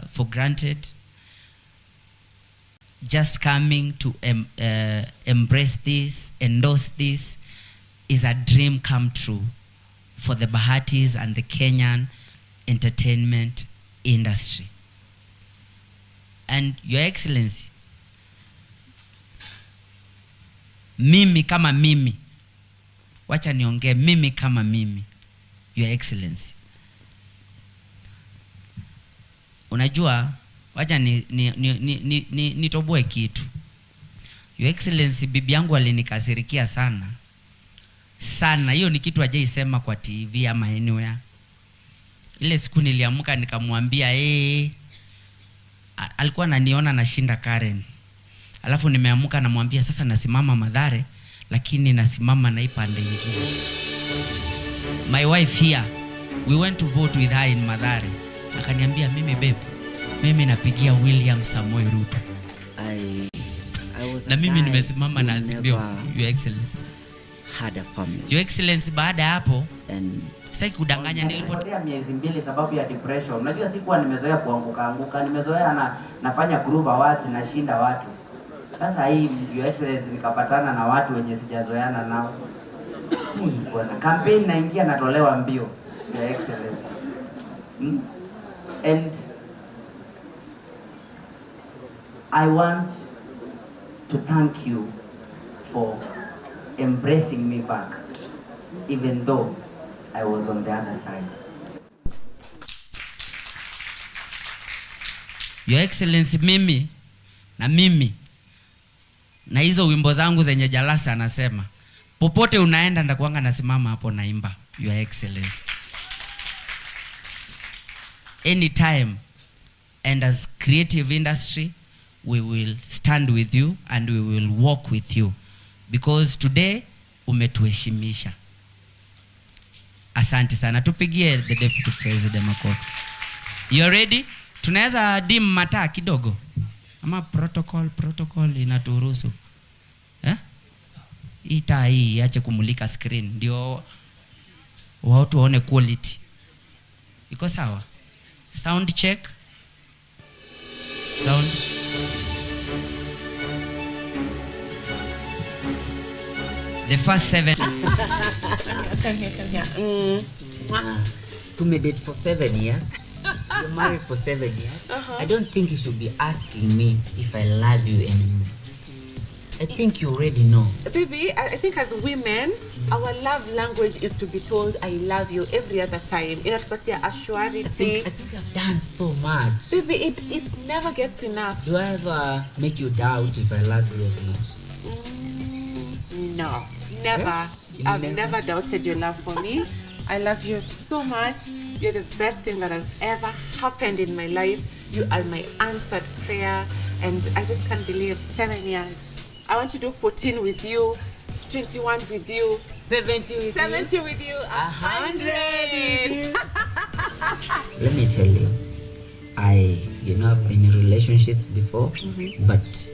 [SPEAKER 11] for granted. Just coming to embrace this, endorse this, is a dream come true for the Bahatis and the Kenyan entertainment industry. And Your Excellency, mimi kama mimi, wacha niongee mimi kama mimi, Your Excellency. Unajua, wacha nitoboe kitu. Your Excellency, bibi yangu alinikasirikia sana. Sana, hiyo ni kitu hajaisema kwa TV ama anywhere. Ile siku niliamka nikamwambia alikuwa ananiona nashinda Karen. Alafu nimeamka namwambia sasa nasimama Mathare, lakini nasimama na ipande nyingine. My wife here, we went to vote with her in Mathare. Akaniambia mimi babe, mimi napigia William Samoei Ruto. Na mimi nimesimama na Azimio, Your Excellency.
[SPEAKER 12] Had a family.
[SPEAKER 11] Your Excellency, baada hapo sitaki kudanganya,
[SPEAKER 12] nilipotea miezi 2 sababu ya depression. Unajua sikuwa nimezoea kuanguka, nimezoea nafanya group awards na shinda watu. Sasa hii Your Excellency nikapatana na watu wenye sijazoeana nao. Bwana campaign naingia natolewa mbio, Your Excellency. And I want to thank you for embracing me back, even though I was on the other side.
[SPEAKER 11] Your Excellency, mimi na hizo wimbo zangu zenye Jalasa anasema popote unaenda ndakuanga nasimama hapo naimba, Your Excellency. Anytime. And as creative industry, we will stand with you and we will walk with you, because today umetuheshimisha. Asante sana. Tupigie the deputy president makofi. You ready? Tunaweza dim mataa kidogo ama protocol inaturuhusu ita hii iache kumulika screen ndio watu waone quality. Iko sawa? Sound check. Sound. The first 7.
[SPEAKER 9] Come here.
[SPEAKER 12] To date for 7 years. You're married for 7 years. I don't think you should be asking me if I love you anymore. I think you already know.
[SPEAKER 9] Baby, I think as women, our love language is to be told I love you every other time. Inatupatia assurity.
[SPEAKER 12] I think I've done so much.
[SPEAKER 9] Baby, it never gets enough.
[SPEAKER 12] Do I ever make you doubt if I love you or not?
[SPEAKER 9] No, never. I've never doubted your love for me. I love you so much. You're the best thing that has ever happened in my life. You are my answered prayer. And I just can't believe 7 years. I want to do 14 with you, 21 with you,
[SPEAKER 12] 70 with
[SPEAKER 9] 70 with you, 100.
[SPEAKER 12] Let me tell you, I've been in relationships before, but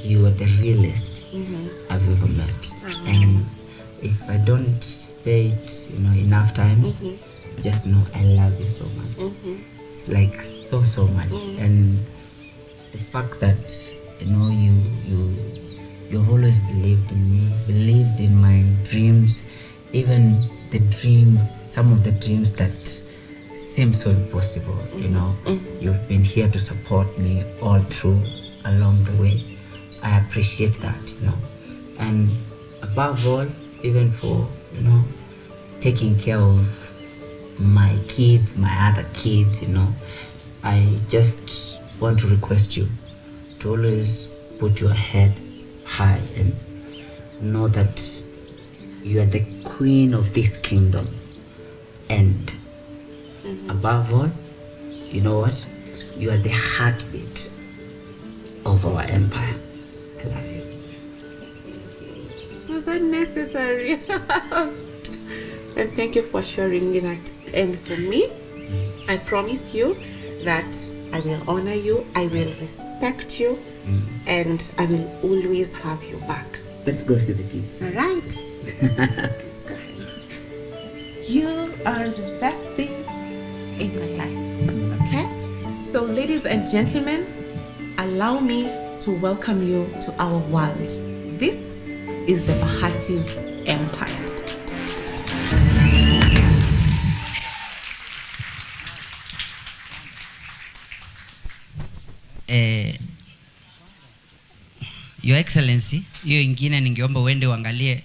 [SPEAKER 12] you are the realest I've ever met. And if I don't say it, enough times, just know I love you so much. It's like so much. And the fact that you've always believed in me, believed in my dreams, even some of the dreams that seem so impossible, You've been here to support me all through along the way. I appreciate that, And above all, even for, taking care of my kids, my other kids, I just want to request you to always put your head high and know that you are the queen of this kingdom. And above all, you know what? You are the heartbeat of our empire. I love you.
[SPEAKER 9] Was that necessary? And thank you for assuring me that. And for me, I promise you that I will honor you, I will respect you, and I will always have you back.
[SPEAKER 12] Let's go see the kids.
[SPEAKER 9] All right. Let's go. You are the best thing in my life. Okay? So, ladies and gentlemen, allow me to welcome you to our world. This is the Bahati's empire.
[SPEAKER 11] Your Excellency, hiyo ingine ningeomba uende uangalie.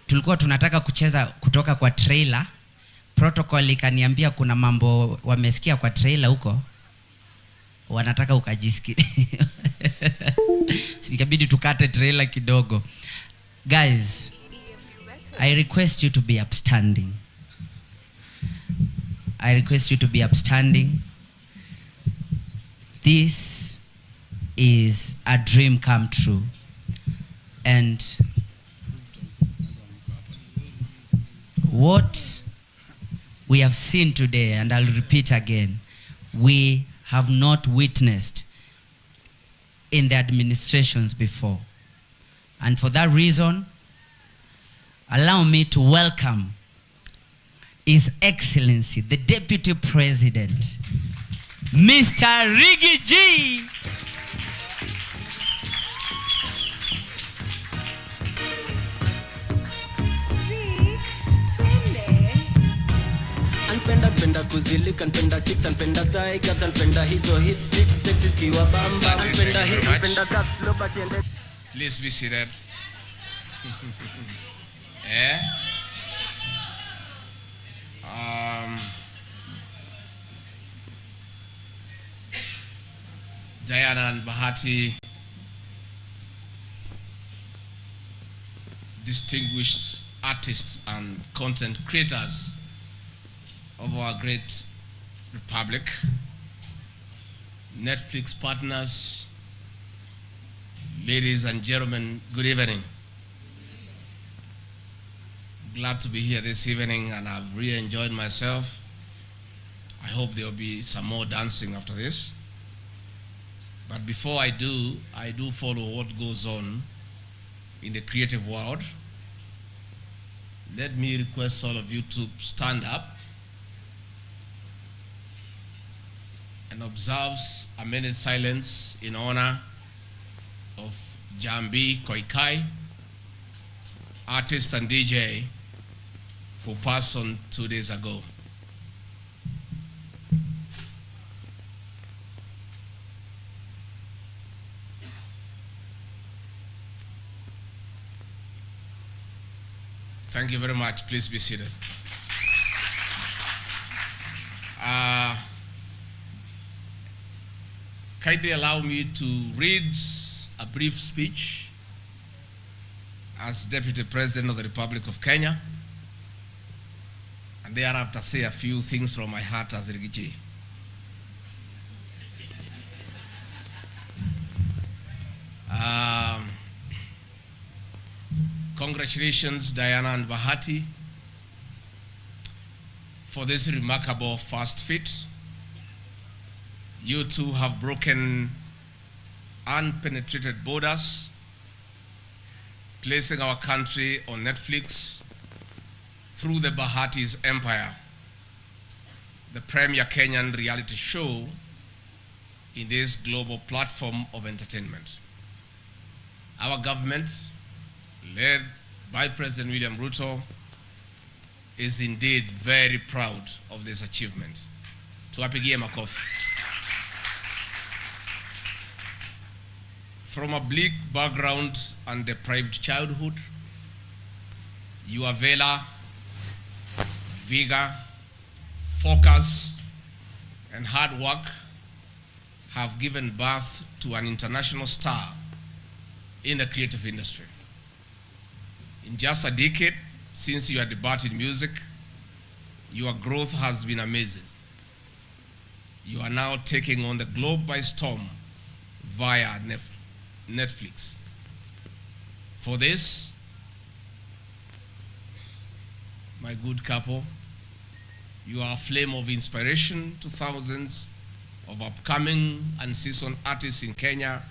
[SPEAKER 11] Tulikuwa tunataka kucheza kutoka kwa trailer. Protocol ikaniambia kuna mambo wamesikia kwa trailer huko. Wanataka ukajisikie. Sikabidi tukate trailer kidogo. Guys, I request you to be upstanding. I request you to be upstanding. This is a dream come true. And what we have seen today, and I'll repeat again, we have not witnessed in the administrations before. And for that reason, allow me to welcome His Excellency, the Deputy President, Mr. Rigi G.
[SPEAKER 13] Anpenda kuzilika, anpenda kicks, anpenda thigh cuts, anpenda hizo hit six sexy kiwa bamba, anpenda hit, anpenda tap slow back and
[SPEAKER 14] please be seated. Diana and Bahati, distinguished artists and content creators of our great republic, Netflix partners, Ladies and gentlemen, good evening. Glad to be here this evening, and I've really enjoyed myself. I hope there will be some more dancing after this. But before I do follow what goes on in the creative world. Let me request all of you to stand up and observe a minute silence in honor of Jambi Koikai, artist and DJ who passed on 2 days ago. Thank you very much. Please be seated. Kindly allow me to read a brief speech as Deputy President of the Republic of Kenya, and thereafter say a few things from my heart as Rigichi. Congratulations, Diana and Bahati, for this remarkable first feat. You two have broken unpenetrated borders, placing our country on Netflix through the Bahati's empire, the premier Kenyan reality show in this global platform of entertainment. Our government, led by President William Ruto, is indeed very proud of this achievement. Tuwapigie makofi. From a bleak background and deprived childhood, your valor, vigor, focus, and hard work have given birth to an international star in the creative industry. In just a decade since you had departed music, your growth has been amazing. You are now taking on the globe by storm via Netflix. For this, my good couple, you are a flame of inspiration to thousands of upcoming and seasoned artists in Kenya,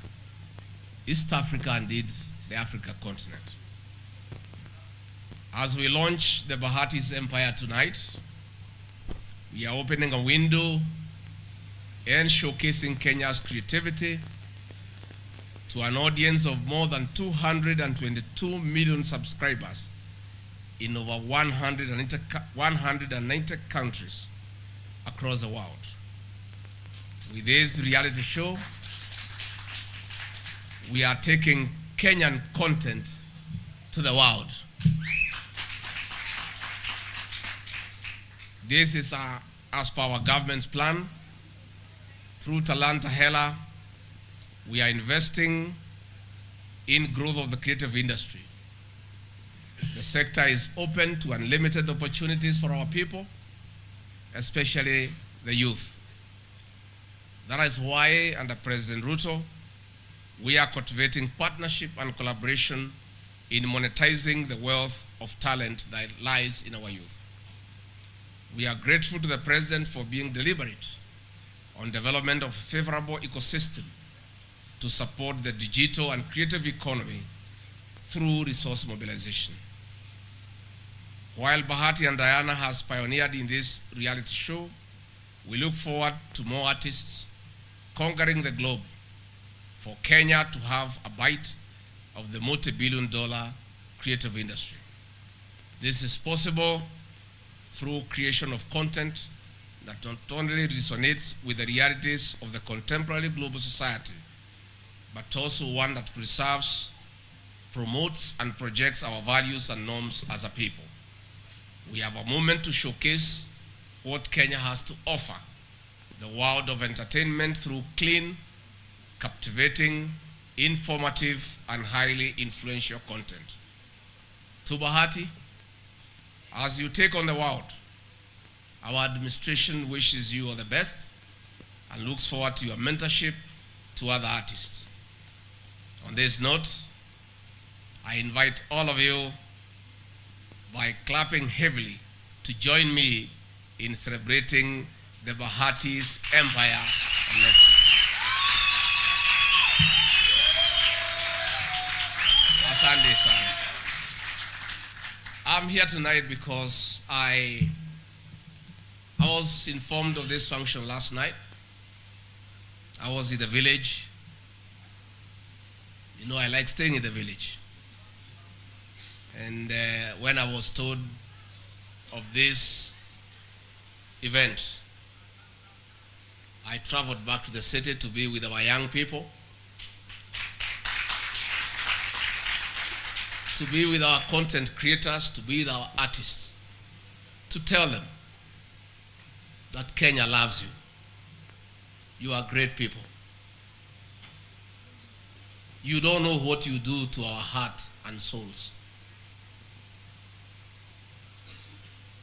[SPEAKER 14] East Africa, and indeed the Africa continent. As we launch the Bahati's empire tonight, we are opening a window and showcasing Kenya's creativity to an audience of more than 222 million subscribers in over 190 countries across the world. With this reality show, we are taking Kenyan content to the world. This is as per our government's plan. Through Talanta Hela, we are investing in growth of the creative industry. The sector is open to unlimited opportunities for our people, especially the youth. That is why, under President Ruto, we are cultivating partnership and collaboration in monetizing the wealth of talent that lies in our youth. We are grateful to the President for being deliberate on development of a favorable ecosystem to support the digital and creative economy through resource mobilization. While Bahati and Diana has pioneered in this reality show, we look forward to more artists conquering the globe for Kenya to have a bite of the multi-billion-dollar creative industry. This is possible through creation of content that not only resonates with the realities of the contemporary global society, but also one that preserves, promotes, and projects our values and norms as a people. We have a moment to showcase what Kenya has to offer the world of entertainment through clean, captivating, informative, and highly influential content. To Bahati, as you take on the world, our administration wishes you all the best and looks forward to your mentorship to other artists. On this note, I invite all of you by clapping heavily to join me in celebrating the Bahati's empire. Asante sana. I'm here tonight because I was informed of this function last night. I was in the village. You know, I like staying in the village. And when I was told of this event, I traveled back to the city to be with our young people, to be with our content creators, to be with our artists, to tell them that Kenya loves you. You are great people. You don't know what you do to our heart and souls.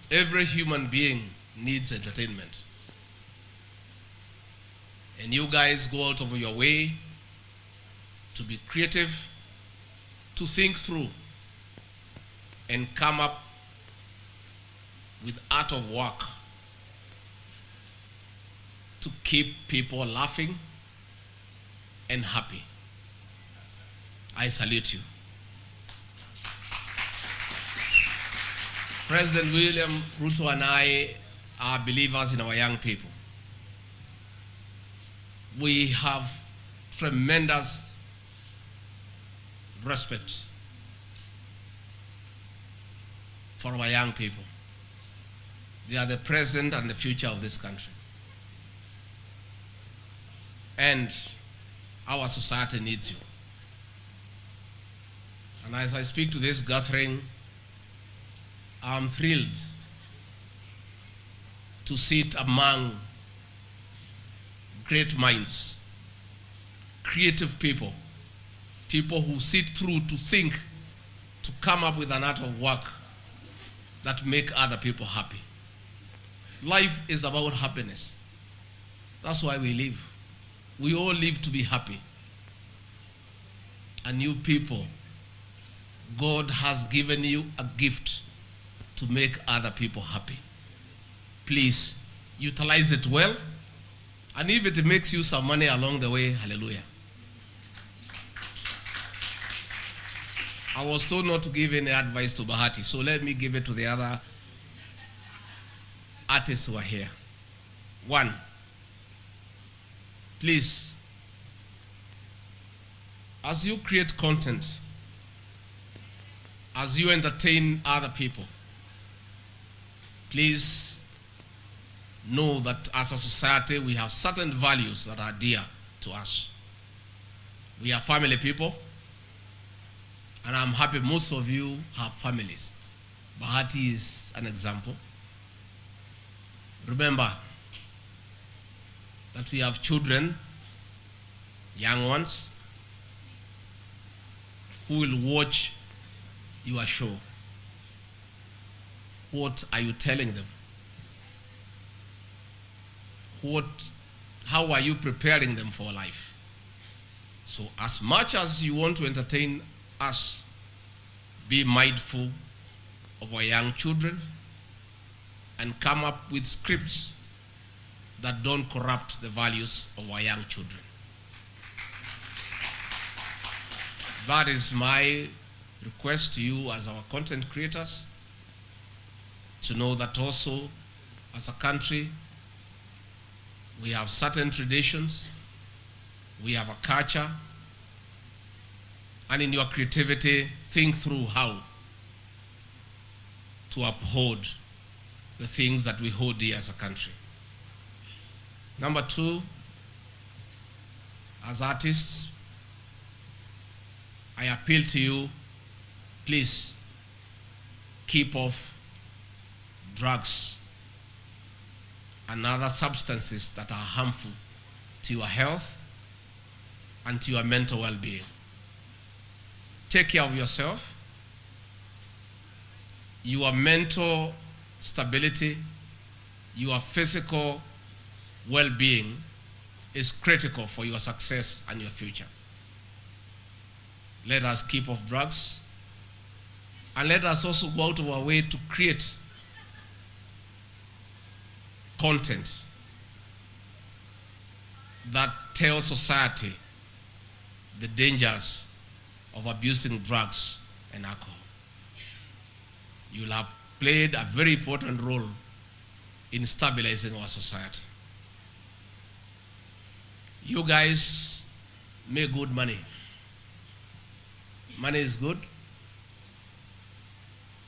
[SPEAKER 14] Every human being needs entertainment. And you guys go out of your way to be creative, to think through, and come up with art of work to keep people laughing and happy. I salute you. President William Ruto and I are believers in our young people. We have tremendous respect for our young people. They are the present and the future of this country. And our society needs you. And as I speak to this gathering, I'm thrilled to sit among great minds, creative people, people who sit through to think, to come up with an art of work that make other people happy. Life is about happiness. That's why we live. We all live to be happy. And you people, God has given you a gift to make other people happy. Please utilize it well, and if it makes you some money along the way, hallelujah. I was told not to give any advice to Bahati, so let me give it to the other artists who are here. One, please, as you create content, as you entertain other people, please know that as a society we have certain values that are dear to us. We are family people, and I'm happy most of you have families. Bahati is an example. Remember that we have children, young ones, who will watch your show. What are you telling them? How are you preparing them for life? So as much as you want to entertain us, be mindful of our young children and come up with scripts that don't corrupt the values of our young children. That is my request to you as our content creators, to know that also as a country we have certain traditions, we have a culture, and in your creativity, think through how to uphold the things that we hold dear as a country. Number two, as artists, I appeal to you, please keep off drugs and other substances that are harmful to your health and to your mental well-being. Take care of yourself. Your mental stability, your physical well-being is critical for your success and your future. Let us keep off drugs. And let us also go out of our way to create content that tells society the dangers of abusing drugs and alcohol. You will have played a very important role in stabilizing our society. You guys make good money. Money is good.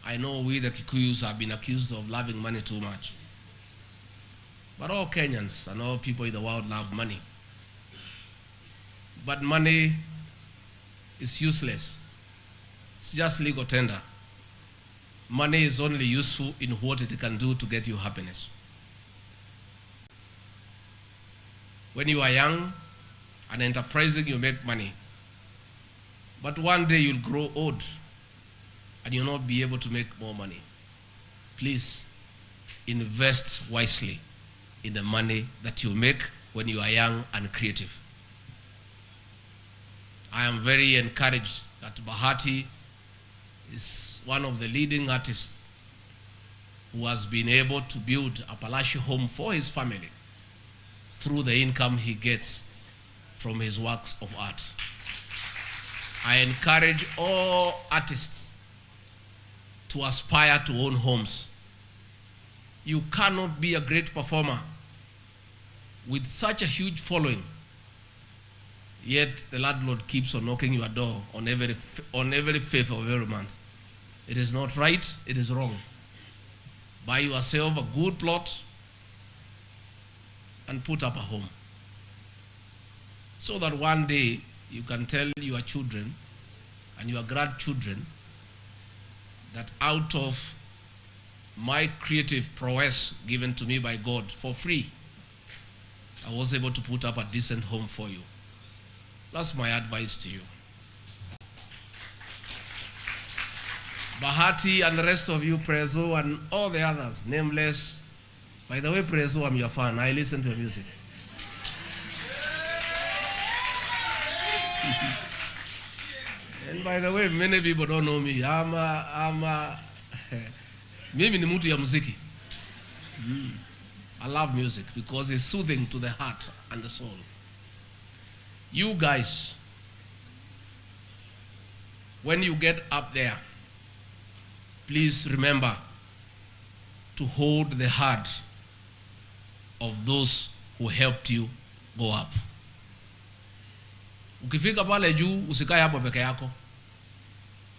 [SPEAKER 14] I know we the Kikuyus have been accused of loving money too much. But all Kenyans and all people in the world love money. But money is useless. It's just legal tender. Money is only useful in what it can do to get you happiness. When you are young and enterprising, you make money. But one day you'll grow old and you'll not be able to make more money. Please invest wisely in the money that you make when you are young and creative. I am very encouraged that Bahati is one of the leading artists who has been able to build a palatial home for his family through the income he gets from his works of art. I encourage all artists to aspire to own homes. You cannot be a great performer with such a huge following, yet the landlord keeps on knocking your door on every 5th of every month. It is not right, it is wrong. Buy yourself a good plot and put up a home, so that one day you can tell your children and your grandchildren that out of my creative prowess given to me by God for free, I was able to put up a decent home for you. That's my advice to you. Bahati and the rest of you, Prezo and all the others, nameless. By the way, Prezo, I'm your fan. I listen to your music. And by the way, many people don't know me. Mimi ni mtu ya muziki. I love music because it's soothing to the heart and the soul. You guys, when you get up there, please remember to hold the hand of those who helped you go up. Ukifika pale juu, usikae hapo peke yako.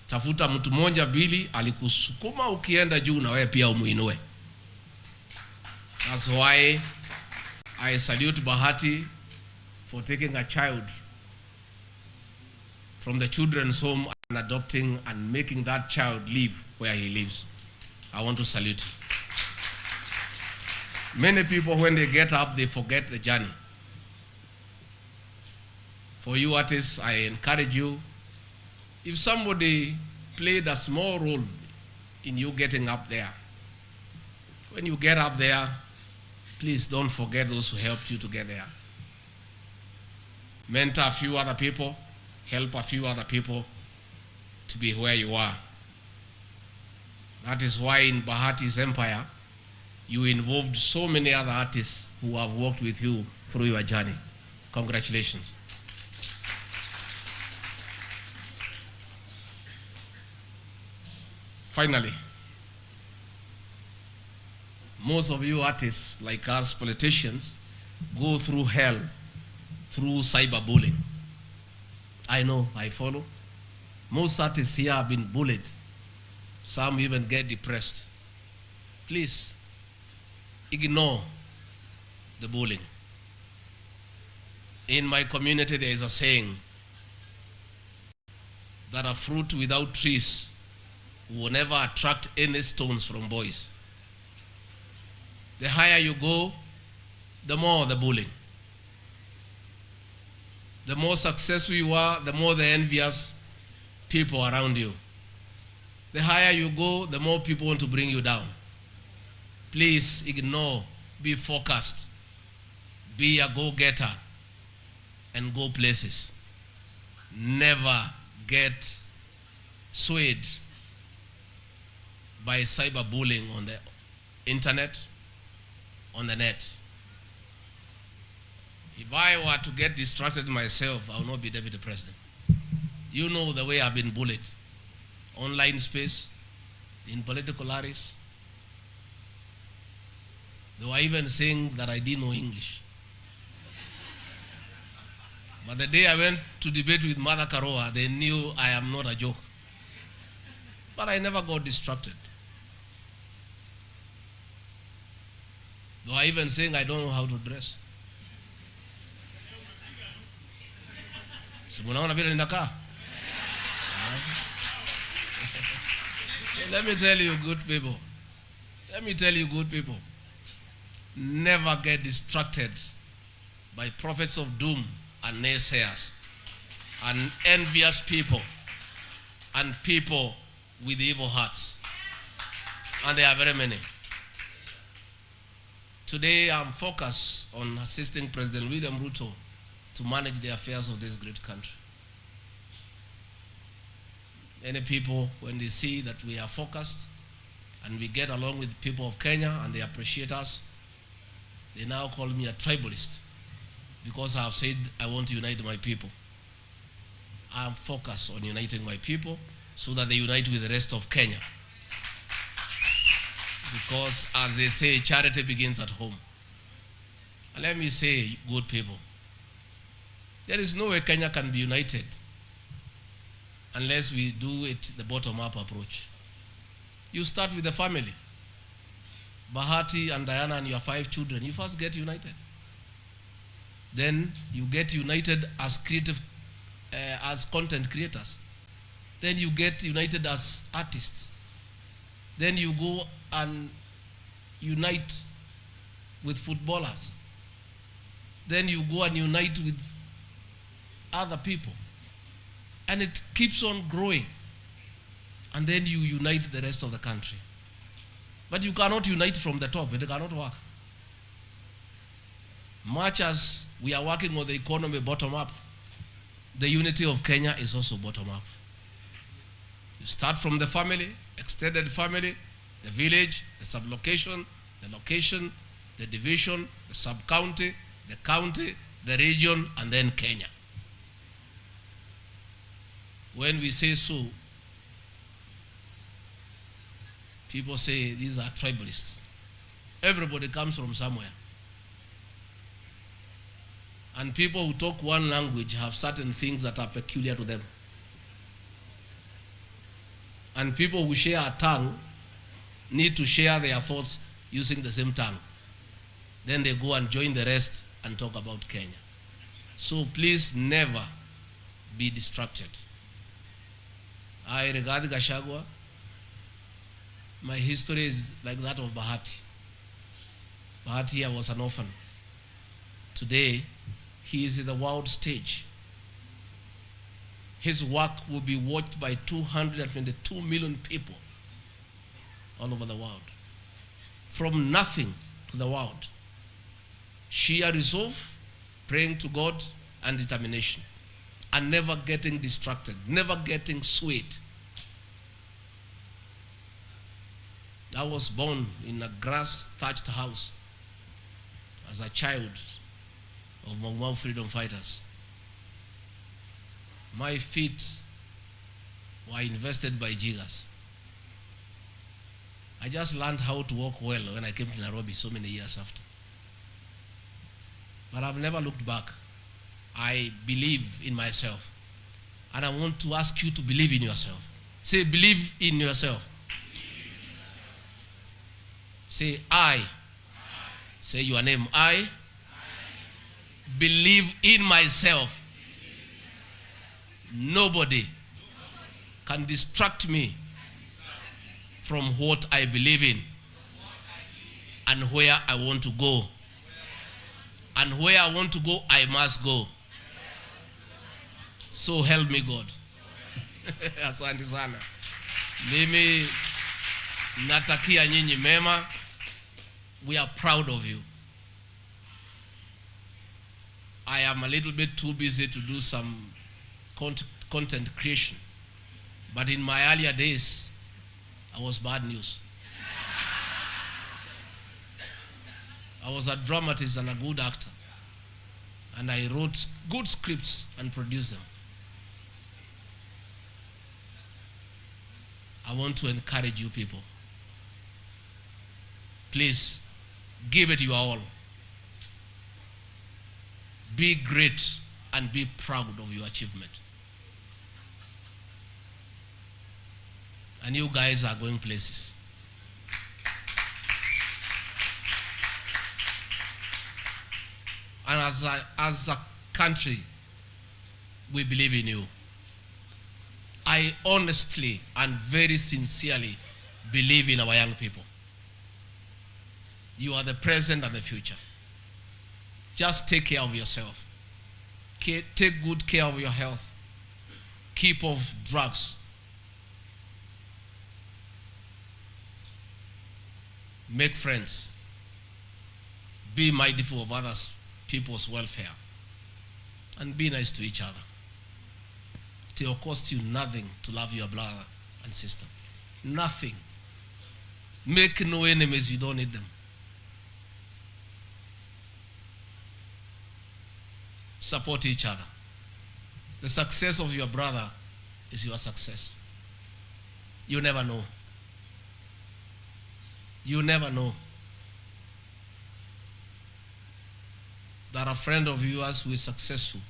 [SPEAKER 14] Tafuta mtu mmoja mbili alikusukuma ukienda juu na wewe pia umuinue. That's why I salute Bahati for taking a child from the children's home and adopting and making that child live where he lives. I want to salute. Many people, when they get up, they forget the journey. For you artists, I encourage you, if somebody played a small role in you getting up there, when you get up there, please don't forget those who helped you to get there. Mentor a few other people, help a few other people to be where you are. That is why in Bahati's empire, you involved so many other artists who have worked with you through your journey. Congratulations. Finally, most of you artists, like us politicians, go through hell through cyberbullying. I know, I follow. Most artists here have been bullied. Some even get depressed. Please, ignore the bullying. In my community, there is a saying that a fruit without trees will never attract any stones from boys. The higher you go, the more the bullying. The more successful you are, the more the envious people around you. The higher you go, the more people want to bring you down. Please ignore, be focused, be a go-getter, and go places. Never get swayed by cyberbullying on the internet, on the net. If I were to get distracted myself, I will not be deputy president. You know the way I've been bullied. Online space, in political areas. They were even saying that I didn't know English. But the day I went to debate with Mother Karoa, they knew I am not a joke. But I never got distracted. They were even saying I don't know how to dress. So let me tell you, good people. Let me tell you, good people. Never get distracted by prophets of doom and naysayers and envious people and people with evil hearts. And there are very many. Today I'm focused on assisting President William Ruto to manage the affairs of this great country. Many people, when they see that we are focused and we get along with people of Kenya and they appreciate us, they now call me a tribalist because I have said I want to unite my people. I am focused on uniting my people so that they unite with the rest of Kenya. Because as they say, charity begins at home. And let me say, good people, there is no way Kenya can be united unless we do it the bottom-up approach. You start with the family. Bahati and Diana and your 5 children, you first get united. Then you get united as as content creators. Then you get united as artists. Then you go and unite with footballers. Then you go and unite with other people. And it keeps on growing. And then you unite the rest of the country. But you cannot unite from the top. It cannot work. Much as we are working on the economy bottom up, the unity of Kenya is also bottom up. You start from the family, extended family, the village, the sublocation, the location, the division, the sub-county, the county, the region, and then Kenya. When we say so, people say these are tribalists. Everybody comes from somewhere. And people who talk one language have certain things that are peculiar to them. And people who share a tongue need to share their thoughts using the same tongue. Then they go and join the rest and talk about Kenya. So please never be distracted. I regard Gachagua. My history is like that of Bahati. Bahati, I was an orphan. Today, he is in the world stage. His work will be watched by 222 million people all over the world. From nothing to the world. Sheer resolve, praying to God, and determination. And never getting distracted, never getting swayed. I was born in a grass-thatched house as a child of Mau freedom fighters. My feet were invested by jiggers. I just learned how to walk well when I came to Nairobi so many years after. But I've never looked back. I believe in myself. And I want to ask you to believe in yourself. Say, believe in yourself. Say, I. Say your name. I believe in myself. Nobody can distract me from what I believe in and where I want to go. And where I want to go, I must go. So help me God. Asante sana. Mimi natakia nyinyi mema. We are proud of you. I am a little bit too busy to do some content creation. But in my earlier days, I was bad news. I was a dramatist and a good actor. And I wrote good scripts and produced them. I want to encourage you people. Please, give it your all. Be great and be proud of your achievement. And you guys are going places. And as a country, we believe in you. I honestly and very sincerely believe in our young people. You are the present and the future. Just take care of yourself. Take good care of your health. Keep off drugs. Make friends. Be mindful of others, people's welfare. And be nice to each other. It will cost you nothing to love your brother and sister. Nothing. Make no enemies, you don't need them. Support each other. The success of your brother is your success. You never know. You never know. That a friend of yours who is successful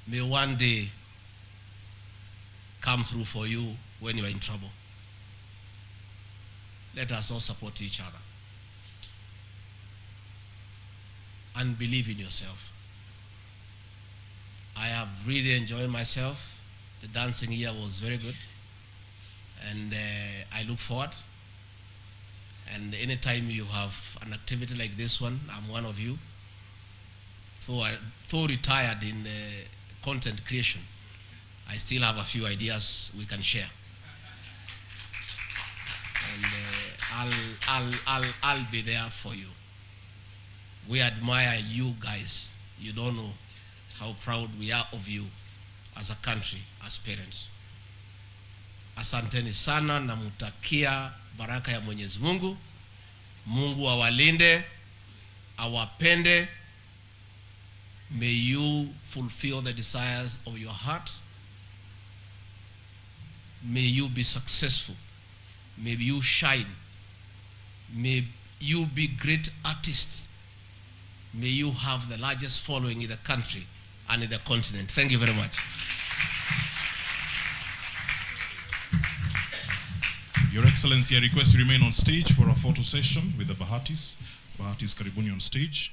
[SPEAKER 14] may one day come through for you when you are in trouble. Let us all support each other. And believe in yourself. I have really enjoyed myself. The dancing here was very good. And I look forward. And anytime you have an activity like this one, I'm one of you. Though retired in content creation, I still have a few ideas we can share. And I'll be there for you. We admire you guys. You don't know how proud we are of you as a country, as parents. Asanteni sana, namutakia baraka ya Mwenyezi Mungu. Mungu awalinde, awapende. May you fulfill the desires of your heart. May you be successful. May you shine. May you be great artists. May you have the largest following in the country and in the continent. Thank you very much.
[SPEAKER 15] Your Excellency, I request you remain on stage for a photo session with the Bahatis. Bahatis, karibuni on stage.